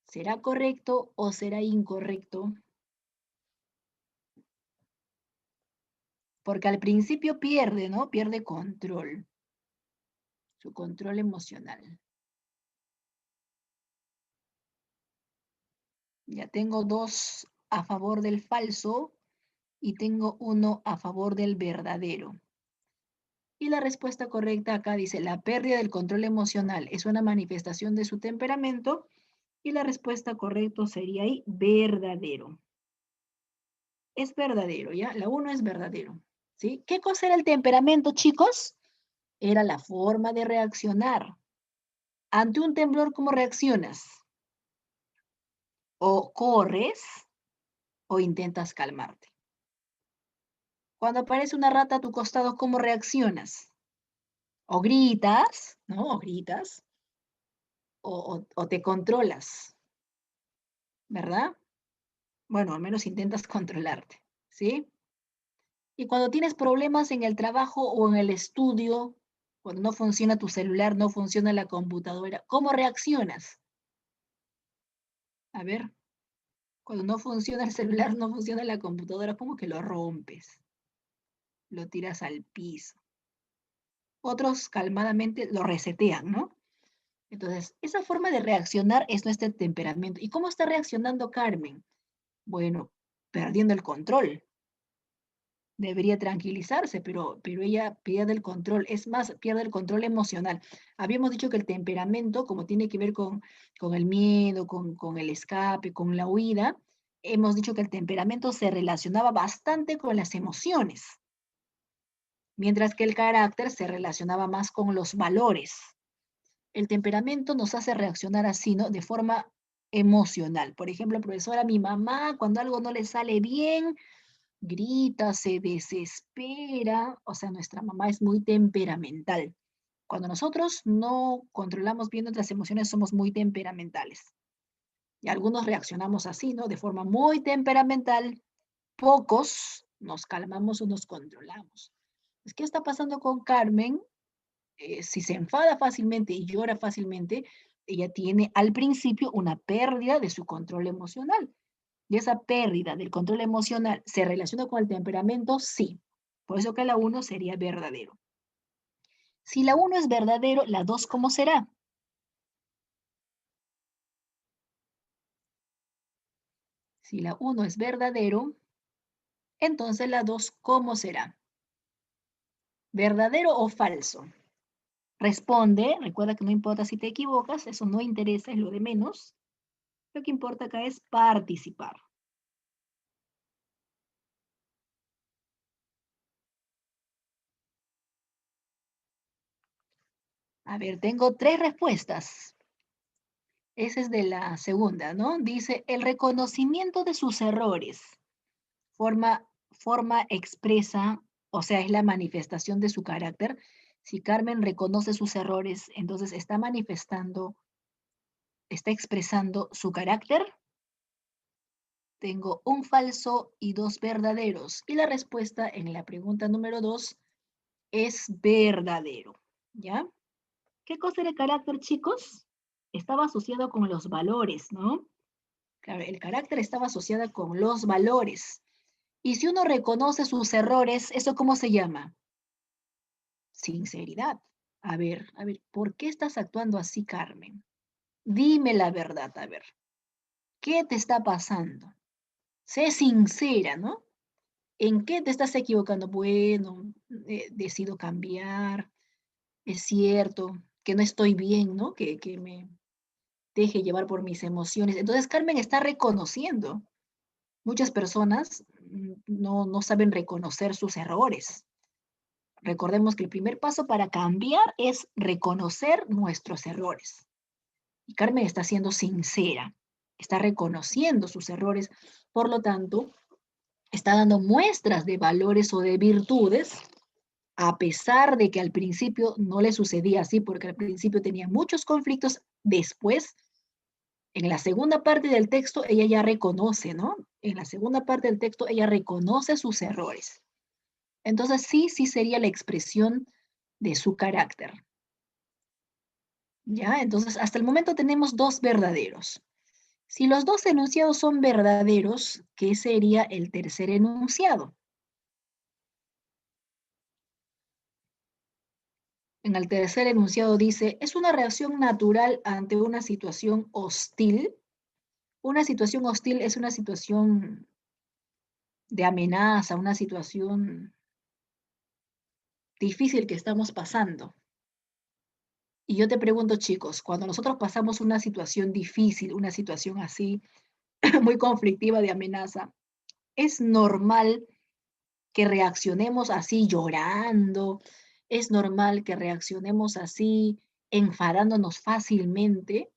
¿Será correcto o será incorrecto? Porque al principio pierde, ¿no? Pierde control, su control emocional. Ya tengo dos a favor del falso y tengo uno a favor del verdadero. Y la respuesta correcta acá dice, la pérdida del control emocional es una manifestación de su temperamento y la respuesta correcta sería ahí verdadero. Es verdadero, ¿ya? La uno es verdadero, ¿sí? ¿Qué cosa era el temperamento, chicos? Era la forma de reaccionar. Ante un temblor, ¿cómo reaccionas? O corres o intentas calmarte. Cuando aparece una rata a tu costado, ¿cómo reaccionas? O gritas, ¿no? O gritas, o te controlas, ¿verdad? Bueno, al menos intentas controlarte, ¿sí? Y cuando tienes problemas en el trabajo o en el estudio, cuando no funciona tu celular, no funciona la computadora, ¿cómo reaccionas? A ver, cuando no funciona el celular, no funciona la computadora, como que lo rompes, lo tiras al piso. Otros calmadamente lo resetean, ¿no? Entonces, esa forma de reaccionar es nuestro temperamento. ¿Y cómo está reaccionando Carmen? Bueno, perdiendo el control. Debería tranquilizarse, pero ella pierde el control. Es más, pierde el control emocional. Habíamos dicho que el temperamento, como tiene que ver con el miedo, con el escape, con la huida, hemos dicho que el temperamento se relacionaba bastante con las emociones, mientras que el carácter se relacionaba más con los valores. El temperamento nos hace reaccionar así, ¿no? De forma emocional. Por ejemplo, profesora, mi mamá, cuando algo no le sale bien, grita, se desespera, o sea, nuestra mamá es muy temperamental. Cuando nosotros no controlamos bien nuestras emociones, somos muy temperamentales. Y algunos reaccionamos así, ¿no? De forma muy temperamental. Pocos nos calmamos o nos controlamos. Pues, ¿qué está pasando con Carmen? Si se enfada fácilmente y llora fácilmente, ella tiene al principio una pérdida de su control emocional. Y esa pérdida del control emocional se relaciona con el temperamento, sí. Por eso que la uno sería verdadero. Si la uno es verdadero, la 2 ¿cómo será? Si la uno es verdadero, entonces la 2 ¿cómo será? ¿Verdadero o falso? Responde, recuerda que no importa si te equivocas, eso no interesa, es lo de menos. Lo que importa acá es participar. A ver, tengo 3 respuestas. Esa es de la segunda, ¿no? Dice, el reconocimiento de sus errores forma expresa, o sea, es la manifestación de su carácter. Si Carmen reconoce sus errores, entonces está manifestando, está expresando su carácter. Tengo un falso y 2 verdaderos. Y la respuesta en la pregunta número 2 es verdadero, ¿ya? ¿Qué cosa era el carácter, chicos? Estaba asociado con los valores, ¿no? Claro, el carácter estaba asociado con los valores. Y si uno reconoce sus errores, ¿eso cómo se llama? Sinceridad. A ver, ¿por qué estás actuando así, Carmen? Dime la verdad, a ver, ¿qué te está pasando? Sé sincera, ¿no? ¿En qué te estás equivocando? Bueno, decido cambiar, es cierto que no estoy bien, ¿no? Que me deje llevar por mis emociones. Entonces, Carmen está reconociendo. Muchas personas no saben reconocer sus errores. Recordemos que el primer paso para cambiar es reconocer nuestros errores. Y Carmen está siendo sincera, está reconociendo sus errores, por lo tanto, está dando muestras de valores o de virtudes, a pesar de que al principio no le sucedía así, porque al principio tenía muchos conflictos, después, en la segunda parte del texto, ella ya reconoce, ¿no? En la segunda parte del texto, ella reconoce sus errores. Entonces, sí sería la expresión de su carácter. ¿Ya? Entonces, hasta el momento tenemos 2 verdaderos. Si los 2 enunciados son verdaderos, ¿qué sería el tercer enunciado? En el tercer enunciado dice, es una reacción natural ante una situación hostil. Una situación hostil es una situación de amenaza, una situación difícil que estamos pasando. Y yo te pregunto, chicos, cuando nosotros pasamos una situación difícil, una situación así, muy conflictiva de amenaza, ¿es normal que reaccionemos así llorando? ¿Es normal que reaccionemos así enfadándonos fácilmente?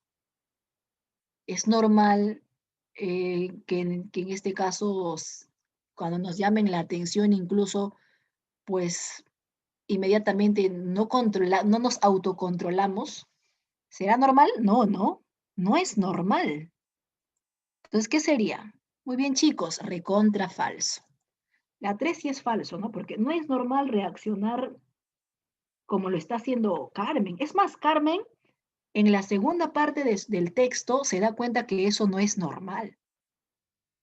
¿Es normal que en este caso, cuando nos llamen la atención, incluso, pues inmediatamente no nos autocontrolamos? ¿Será normal? No, no es normal. Entonces, ¿qué sería? Muy bien, chicos, recontra falso. La 3 sí es falso, ¿no? Porque no es normal reaccionar como lo está haciendo Carmen. Es más, Carmen En la segunda parte del texto se da cuenta que eso no es normal.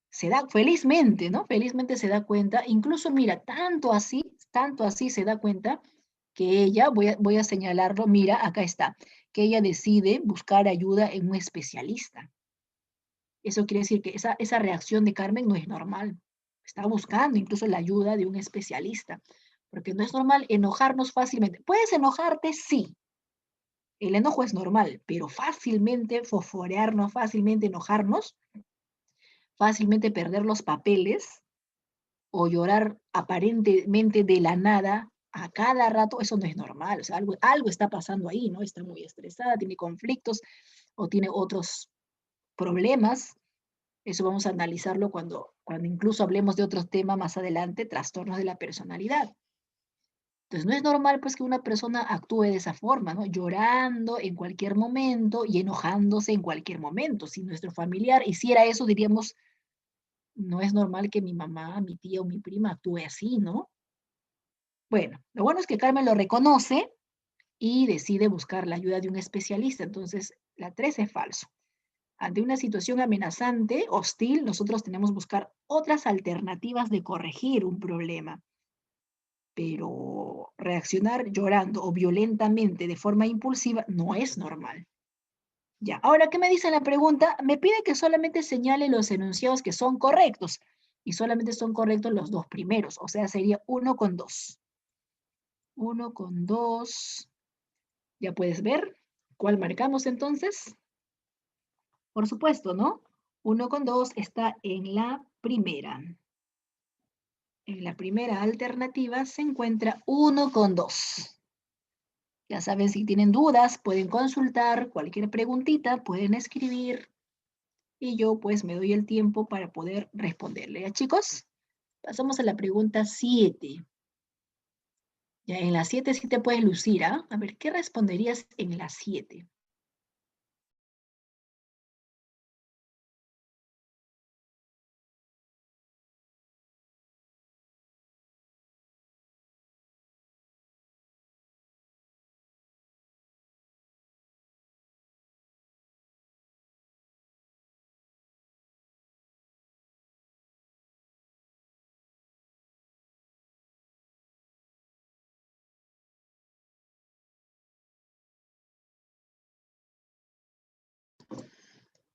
Se da, felizmente, ¿no? Felizmente se da cuenta, incluso mira, tanto así se da cuenta que ella, voy a señalarlo, mira, acá está, que ella decide buscar ayuda en un especialista. Eso quiere decir que esa reacción de Carmen no es normal. Está buscando incluso la ayuda de un especialista, porque no es normal enojarnos fácilmente. ¿Puedes enojarte? Sí. El enojo es normal, pero fácilmente fosforearnos, fácilmente enojarnos, fácilmente perder los papeles o llorar aparentemente de la nada a cada rato, eso no es normal. O sea, algo está pasando ahí, ¿no? Está muy estresada, tiene conflictos o tiene otros problemas. Eso vamos a analizarlo cuando incluso hablemos de otro tema más adelante, trastornos de la personalidad. Entonces, no es normal pues que una persona actúe de esa forma, ¿no? Llorando en cualquier momento y enojándose en cualquier momento. Si nuestro familiar hiciera eso, diríamos, no es normal que mi mamá, mi tía o mi prima actúe así, ¿no? Bueno, lo bueno es que Carmen lo reconoce y decide buscar la ayuda de un especialista. Entonces, la 3 es falso. Ante una situación amenazante, hostil, nosotros tenemos que buscar otras alternativas de corregir un problema. Pero reaccionar llorando o violentamente de forma impulsiva no es normal. Ya, ahora, ¿qué me dice la pregunta? Me pide que solamente señale los enunciados que son correctos. Y solamente son correctos los dos primeros, o sea, sería 1 con 2. 1 con 2. Ya puedes ver cuál marcamos entonces. Por supuesto, ¿no? 1 con 2 está en la primera. En la primera alternativa se encuentra 1 con 2. Ya saben, si tienen dudas, pueden consultar, cualquier preguntita, pueden escribir y yo pues me doy el tiempo para poder responderle. ¿Ya, chicos? Pasamos a la pregunta 7. Ya en la 7 sí te puedes lucir, ¿ah? A ver, ¿qué responderías en la 7?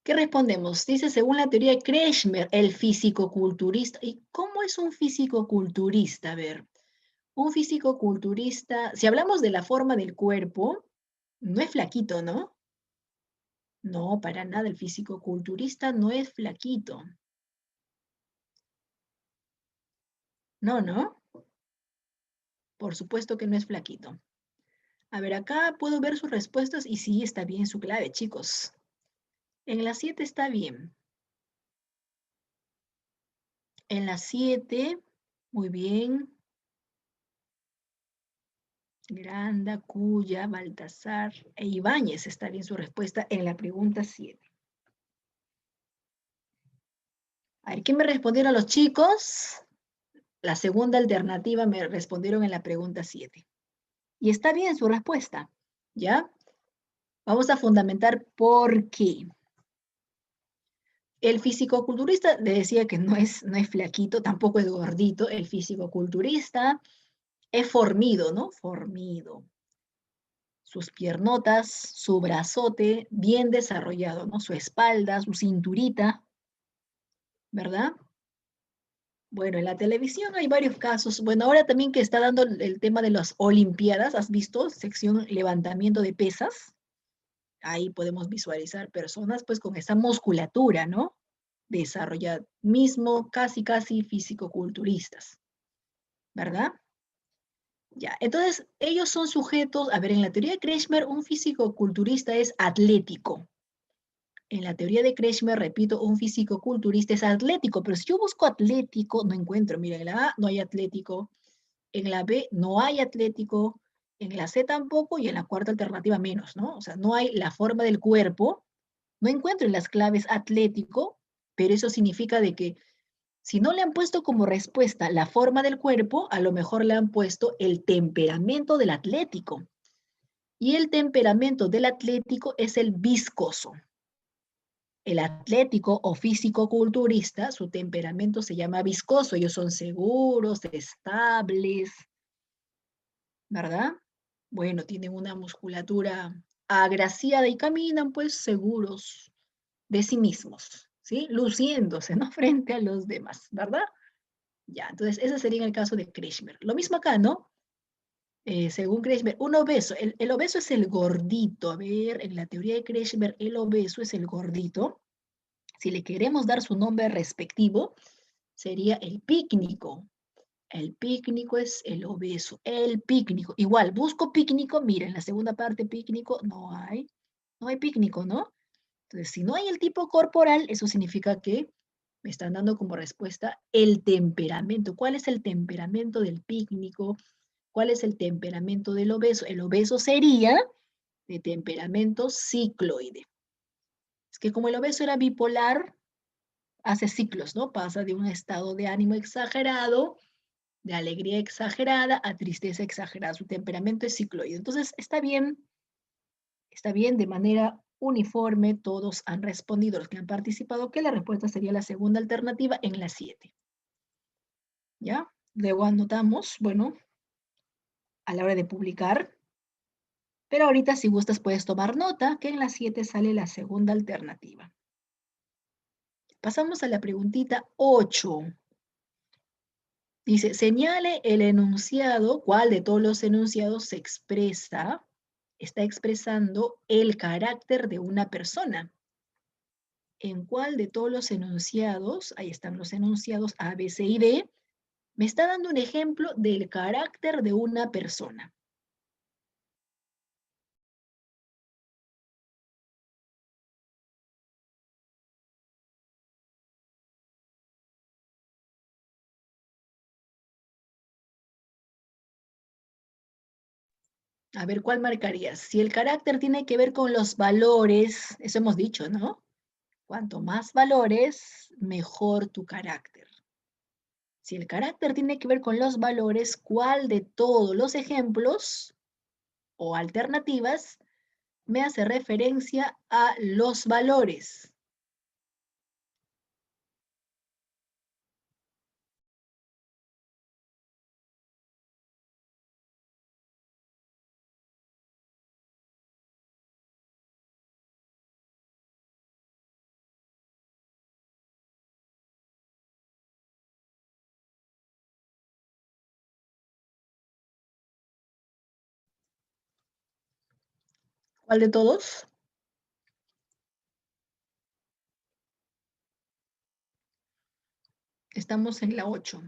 ¿Qué respondemos? Dice, según la teoría de Kretschmer, el fisicoculturista. ¿Y cómo es un fisicoculturista? A ver, un fisicoculturista, si hablamos de la forma del cuerpo, no es flaquito, ¿no? No, para nada, el fisicoculturista no es flaquito. No, no, por supuesto que no es flaquito. A ver, acá puedo ver sus respuestas y sí, está bien su clave, chicos. En la 7 está bien. En la 7, muy bien. Granda, Cuya, Baltasar e Ibáñez está bien su respuesta en la pregunta 7. A ver, ¿qué me respondieron los chicos? La segunda alternativa me respondieron en la pregunta 7. Y está bien su respuesta, ¿ya? Vamos a fundamentar por qué. El fisicoculturista le decía que no es flaquito, tampoco es gordito. El fisicoculturista es formido, ¿no? Formido. Sus piernotas, su brazote bien desarrollado, ¿no? Su espalda, su cinturita, ¿verdad? Bueno, en la televisión hay varios casos. Bueno, ahora también que está dando el tema de las Olimpiadas, ¿has visto? Sección levantamiento de pesas. Ahí podemos visualizar personas pues con esa musculatura, ¿no? Desarrollada, mismo casi fisicoculturistas, ¿verdad? Ya, entonces ellos son sujetos, a ver, en la teoría de Kretschmer, un fisicoculturista es atlético. En la teoría de Kretschmer, repito, un fisicoculturista es atlético, pero si yo busco atlético, no encuentro. Mira, en la A no hay atlético, en la B no hay atlético, en la C tampoco y en la cuarta alternativa menos, ¿no? O sea, no hay la forma del cuerpo, no encuentro en las claves atlético, pero eso significa de que si no le han puesto como respuesta la forma del cuerpo, a lo mejor le han puesto el temperamento del atlético. Y el temperamento del atlético es el viscoso. El atlético o físico-culturista, su temperamento se llama viscoso. Ellos son seguros, estables, ¿verdad? Bueno, tienen una musculatura agraciada y caminan pues seguros de sí mismos, ¿sí? Luciéndose, ¿no? Frente a los demás, ¿verdad? Ya, entonces ese sería el caso de Kretschmer. Lo mismo acá, ¿no? Según Kretschmer, un obeso, el obeso es el gordito. A ver, en la teoría de Kretschmer, el obeso es el gordito. Si le queremos dar su nombre respectivo, sería el pícnico. El pícnico es el obeso. El pícnico. Igual, busco pícnico. Mira, en la segunda parte pícnico no hay. No hay pícnico, ¿no? Entonces, si no hay el tipo corporal, eso significa que me están dando como respuesta el temperamento. ¿Cuál es el temperamento del pícnico? ¿Cuál es el temperamento del obeso? El obeso sería de temperamento cicloide. Es que como el obeso era bipolar, hace ciclos, ¿no? Pasa de un estado de ánimo exagerado, de alegría exagerada a tristeza exagerada. Su temperamento es cicloide. Entonces, está bien, de manera uniforme, todos han respondido, los que han participado, que la respuesta sería la segunda alternativa en la 7. ¿Ya? Luego anotamos, bueno, a la hora de publicar, pero ahorita si gustas puedes tomar nota que en la 7 sale la segunda alternativa. Pasamos a la preguntita 8. Dice, señale el enunciado, cuál de todos los enunciados se expresa, está expresando el carácter de una persona. ¿En cuál de todos los enunciados, ahí están los enunciados A, B, C y D, me está dando un ejemplo del carácter de una persona? A ver, ¿cuál marcarías? Si el carácter tiene que ver con los valores, eso hemos dicho, ¿no? Cuanto más valores, mejor tu carácter. Si el carácter tiene que ver con los valores, ¿cuál de todos los ejemplos o alternativas me hace referencia a los valores? ¿Cuál de todos? Estamos en la 8.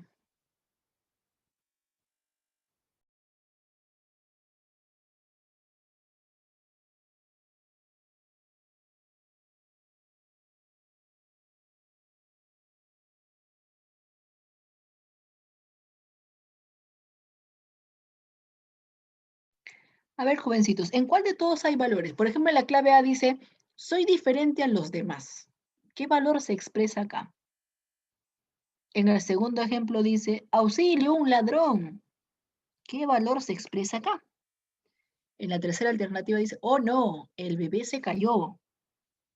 A ver, jovencitos, ¿en cuál de todos hay valores? Por ejemplo, en la clave A dice, soy diferente a los demás. ¿Qué valor se expresa acá? En el segundo ejemplo dice, auxilio, un ladrón. ¿Qué valor se expresa acá? En la tercera alternativa dice, oh no, el bebé se cayó.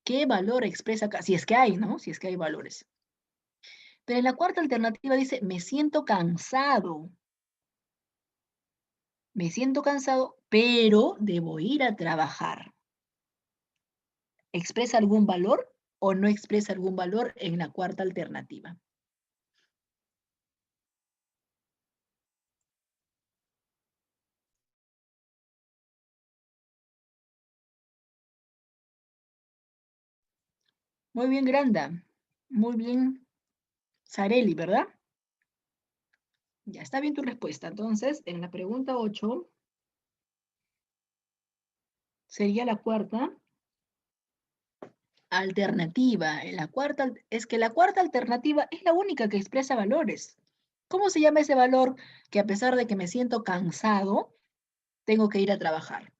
¿Qué valor expresa acá? Si es que hay, ¿no? Si es que hay valores. Pero en la cuarta alternativa dice, me siento cansado. Me siento cansado, pero debo ir a trabajar. ¿Expresa algún valor o no expresa algún valor en la cuarta alternativa? Muy bien, Granda. Muy bien, Sareli, ¿verdad? Ya está bien tu respuesta. Entonces, en la pregunta 8 sería la cuarta alternativa. Es que la cuarta alternativa es la única que expresa valores. ¿Cómo se llama ese valor que a pesar de que me siento cansado, tengo que ir a trabajar?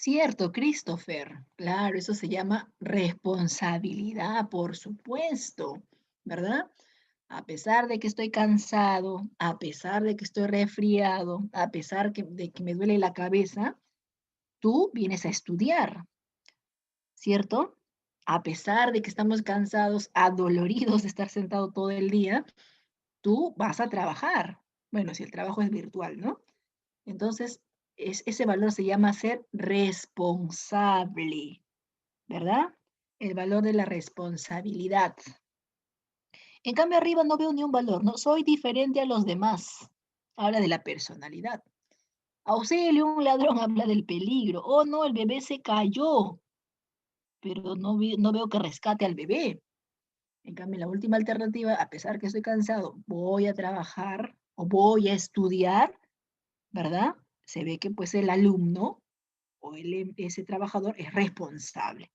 Cierto, Christopher. Claro, eso se llama responsabilidad, por supuesto, ¿verdad? A pesar de que estoy cansado, a pesar de que estoy resfriado, a pesar de que me duele la cabeza, tú vienes a estudiar, ¿cierto? A pesar de que estamos cansados, adoloridos de estar sentado todo el día, tú vas a trabajar. Bueno, si el trabajo es virtual, ¿no? Entonces, ese valor se llama ser responsable, ¿verdad? El valor de la responsabilidad. En cambio, arriba no veo ni un valor, ¿no? Soy diferente a los demás. Habla de la personalidad. Auxilio, un ladrón habla del peligro. Oh, no, el bebé se cayó, pero no veo que rescate al bebé. En cambio, la última alternativa, a pesar que estoy cansado, voy a trabajar o voy a estudiar, ¿verdad? Se ve que pues el alumno o ese trabajador es responsable.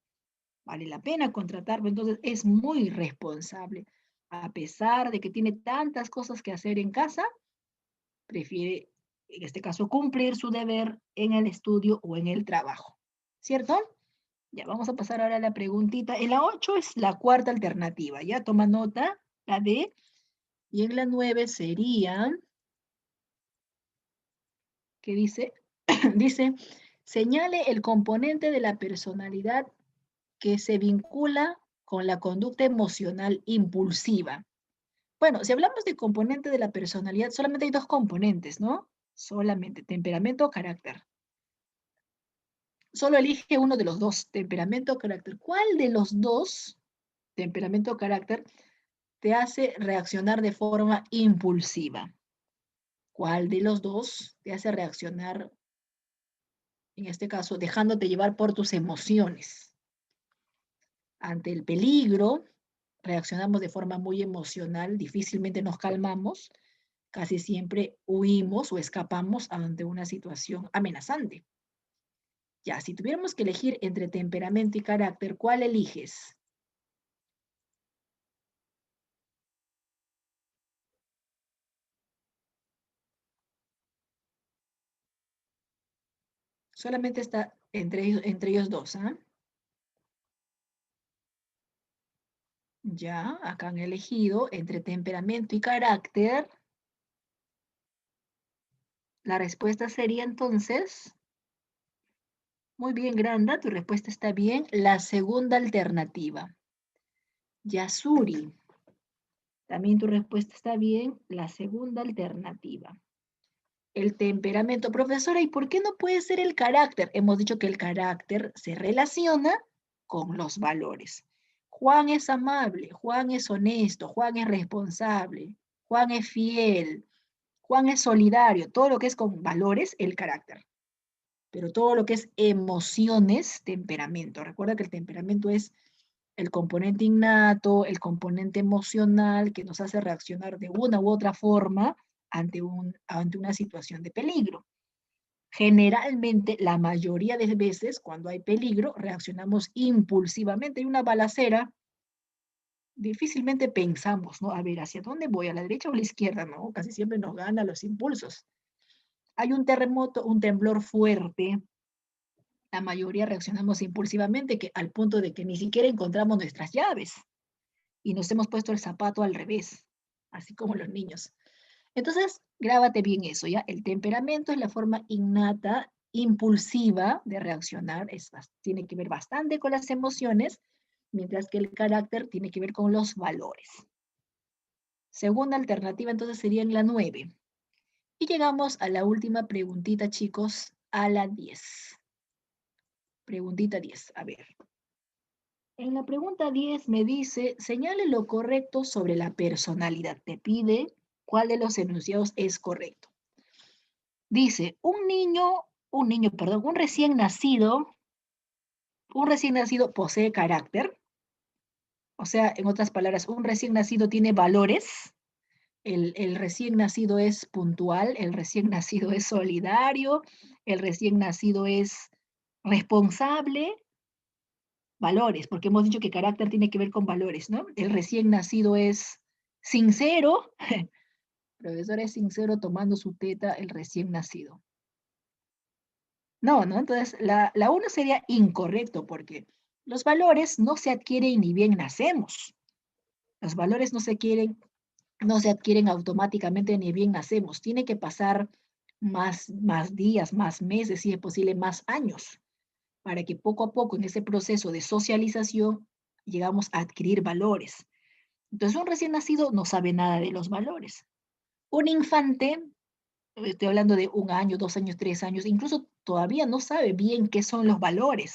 Vale la pena contratarlo, entonces es muy responsable. A pesar de que tiene tantas cosas que hacer en casa, prefiere, en este caso, cumplir su deber en el estudio o en el trabajo. ¿Cierto? Ya vamos a pasar ahora a la preguntita. En la 8 es la cuarta alternativa. Ya toma nota, la D. Y en la 9 sería, ¿qué dice? Dice, señale el componente de la personalidad que se vincula con la conducta emocional impulsiva. Bueno, si hablamos de componente de la personalidad, solamente hay dos componentes, ¿no? Solamente temperamento o carácter. Solo elige uno de los dos, temperamento o carácter. ¿Cuál de los dos, temperamento o carácter, te hace reaccionar de forma impulsiva? ¿Cuál de los dos te hace reaccionar, en este caso, dejándote llevar por tus emociones? Ante el peligro, reaccionamos de forma muy emocional, difícilmente nos calmamos, casi siempre huimos o escapamos ante una situación amenazante. Ya, si tuviéramos que elegir entre temperamento y carácter, ¿cuál eliges? Solamente está entre ellos dos, ¿ah? Ya, acá han elegido entre temperamento y carácter. La respuesta sería entonces, muy bien, Granda, tu respuesta está bien. La segunda alternativa. Yasuri, también tu respuesta está bien. La segunda alternativa. El temperamento. Profesora, ¿y por qué no puede ser el carácter? Hemos dicho que el carácter se relaciona con los valores. Juan es amable, Juan es honesto, Juan es responsable, Juan es fiel, Juan es solidario, todo lo que es con valores, el carácter. Pero todo lo que es emociones, temperamento. Recuerda que el temperamento es el componente innato, el componente emocional que nos hace reaccionar de una u otra forma ante una situación de peligro. Generalmente, la mayoría de veces, cuando hay peligro, reaccionamos impulsivamente. Hay una balacera, difícilmente pensamos, ¿no? A ver, ¿hacia dónde voy? ¿A la derecha o a la izquierda? No, casi siempre nos ganan los impulsos. Hay un terremoto, un temblor fuerte, la mayoría reaccionamos impulsivamente al punto de que ni siquiera encontramos nuestras llaves y nos hemos puesto el zapato al revés, así como los niños. Entonces, grábate bien eso, ¿ya? El temperamento es la forma innata, impulsiva de reaccionar, tiene que ver bastante con las emociones, mientras que el carácter tiene que ver con los valores. Segunda alternativa, entonces, sería en la 9. Y llegamos a la última preguntita, chicos, a la 10. Preguntita 10, a ver. En la pregunta 10 me dice, señale lo correcto sobre la personalidad. Te pide cuál de los enunciados es correcto. Dice, un recién nacido posee carácter. O sea, en otras palabras, un recién nacido tiene valores. El recién nacido es puntual, el recién nacido es solidario, el recién nacido es responsable. Valores, porque hemos dicho que carácter tiene que ver con valores, ¿no? El recién nacido es sincero, profesor es sincero tomando su teta el recién nacido. No, ¿no? Entonces, la 1 sería incorrecto porque los valores no se adquieren ni bien nacemos. Los valores no se adquieren automáticamente ni bien nacemos. Tiene que pasar más días, más meses, si es posible, más años, para que poco a poco en ese proceso de socialización llegamos a adquirir valores. Entonces, un recién nacido no sabe nada de los valores. Un infante, estoy hablando de 1 año, 2 años, 3 años, incluso todavía no sabe bien qué son los valores.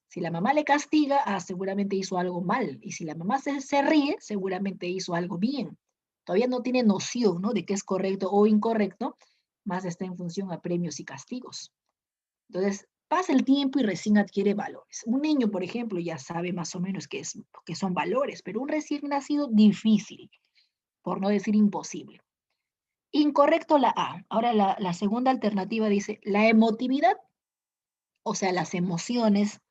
Si la mamá le castiga, seguramente hizo algo mal. Y si la mamá se ríe, seguramente hizo algo bien. Todavía no tiene noción, ¿no?, de qué es correcto o incorrecto, más está en función a premios y castigos. Entonces, pasa el tiempo y recién adquiere valores. Un niño, por ejemplo, ya sabe más o menos qué son valores, pero un recién nacido, difícil, por no decir imposible. Incorrecto la A. Ahora la segunda alternativa dice, la emotividad, o sea, las emociones,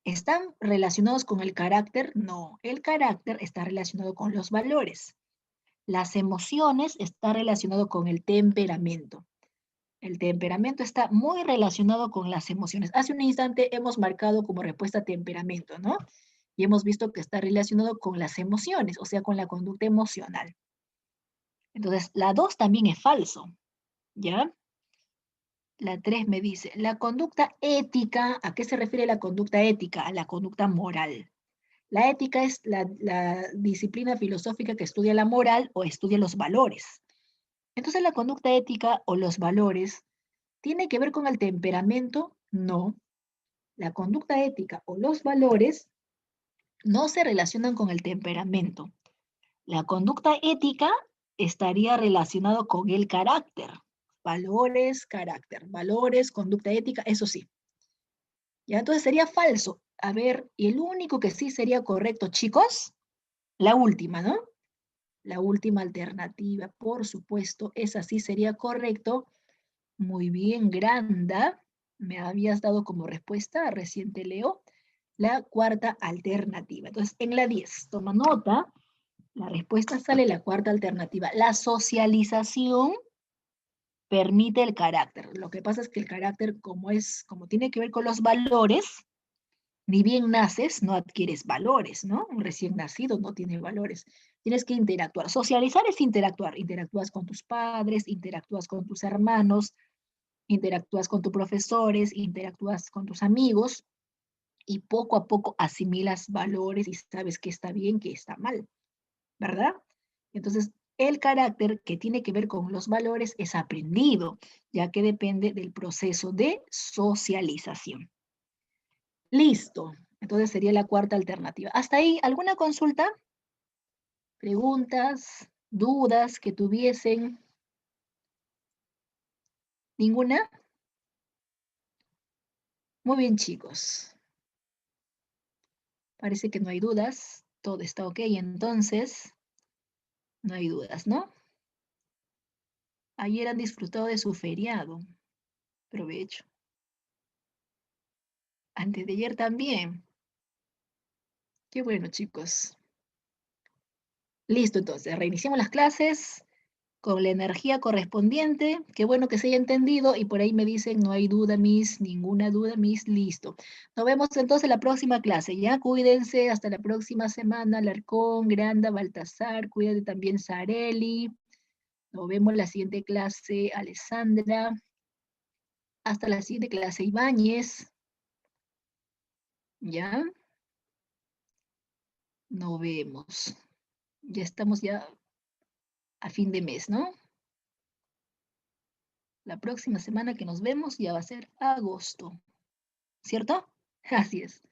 ¿están relacionados con el carácter? No, el carácter está relacionado con los valores. Las emociones están relacionadas con el temperamento. El temperamento está muy relacionado con las emociones. Hace un instante hemos marcado como respuesta temperamento, ¿no? Y hemos visto que está relacionado con las emociones, o sea, con la conducta emocional. Entonces, la 2 también es falso, ¿ya? La 3 me dice, la conducta ética, ¿a qué se refiere la conducta ética? A la conducta moral. La ética es la disciplina filosófica que estudia la moral o estudia los valores. Entonces, la conducta ética o los valores, ¿tiene que ver con el temperamento? No. La conducta ética o los valores no se relacionan con el temperamento. La conducta ética estaría relacionado con el carácter. Valores, conducta ética, eso sí. Ya, entonces sería falso. A ver, y el único que sí sería correcto, chicos, la última, ¿no? La última alternativa, por supuesto, esa sí sería correcto. Muy bien, Granda. Me habías dado como respuesta, recién te leo, la cuarta alternativa. Entonces, en la 10, toma nota, la respuesta sale la cuarta alternativa. La socialización permite el carácter. Lo que pasa es que el carácter, como tiene que ver con los valores, ni bien naces, no adquieres valores, ¿no? Un recién nacido no tiene valores. Tienes que interactuar. Socializar es interactuar. Interactúas con tus padres, interactúas con tus hermanos, interactúas con tus profesores, interactúas con tus amigos y poco a poco asimilas valores y sabes qué está bien, qué está mal, ¿verdad? Entonces, el carácter que tiene que ver con los valores es aprendido, ya que depende del proceso de socialización. Listo. Entonces sería la cuarta alternativa. ¿Hasta ahí alguna consulta? ¿Preguntas? ¿Dudas que tuviesen? ¿Ninguna? Muy bien, chicos. Parece que no hay dudas. Todo está ok, entonces no hay dudas, ¿no? Ayer han disfrutado de su feriado. Provecho. Antes de ayer también. Qué bueno, chicos. Listo, entonces, reiniciamos las clases con la energía correspondiente. Qué bueno que se haya entendido y por ahí me dicen, no hay duda, Miss, ninguna duda, Miss, listo. Nos vemos entonces en la próxima clase, ¿ya? Cuídense, hasta la próxima semana, Larcón, Granda, Baltasar, cuídate también, Sareli. Nos vemos en la siguiente clase, Alessandra. Hasta la siguiente clase, Ibáñez. ¿Ya? Nos vemos. Ya estamos ya a fin de mes, ¿no? La próxima semana que nos vemos ya va a ser agosto, ¿cierto? Así es.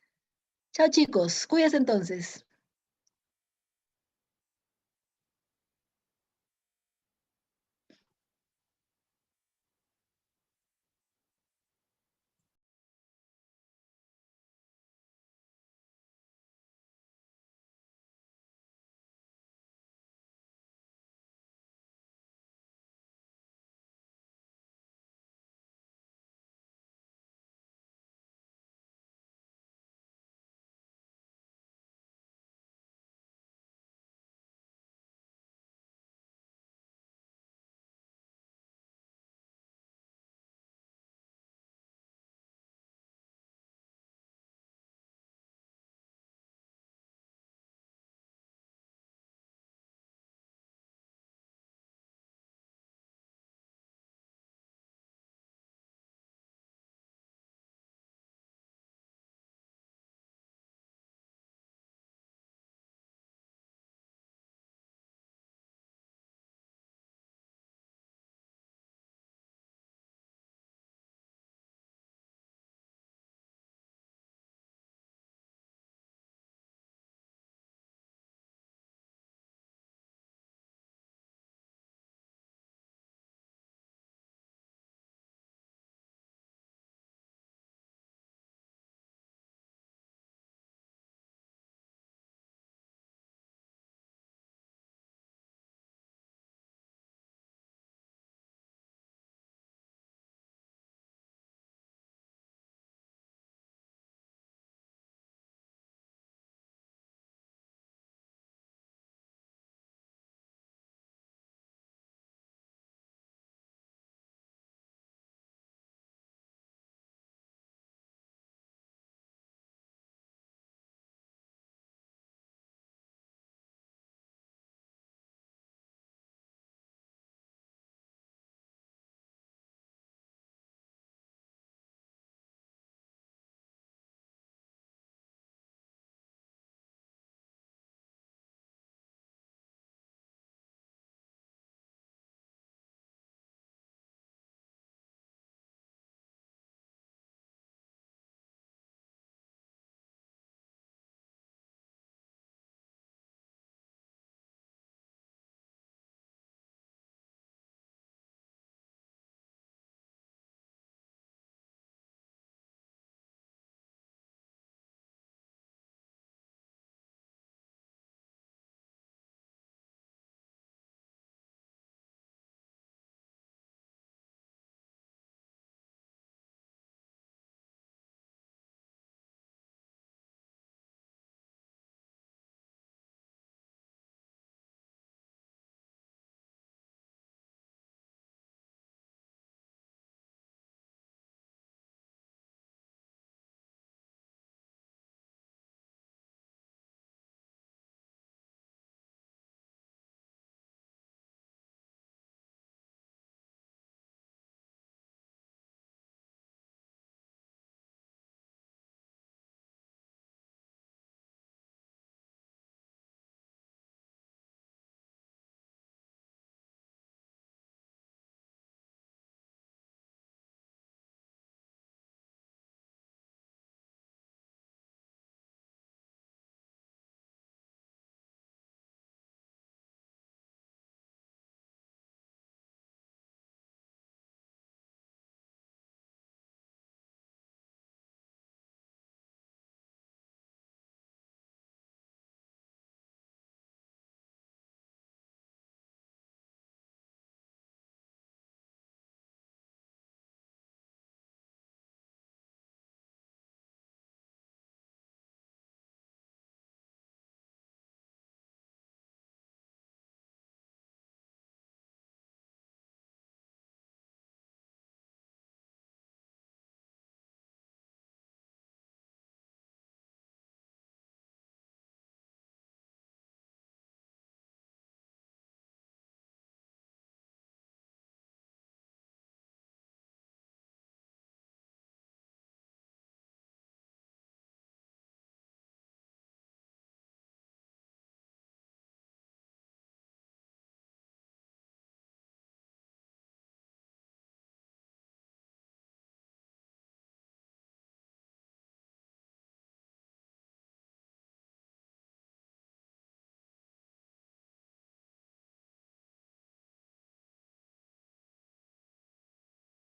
Chao chicos, cuídense entonces.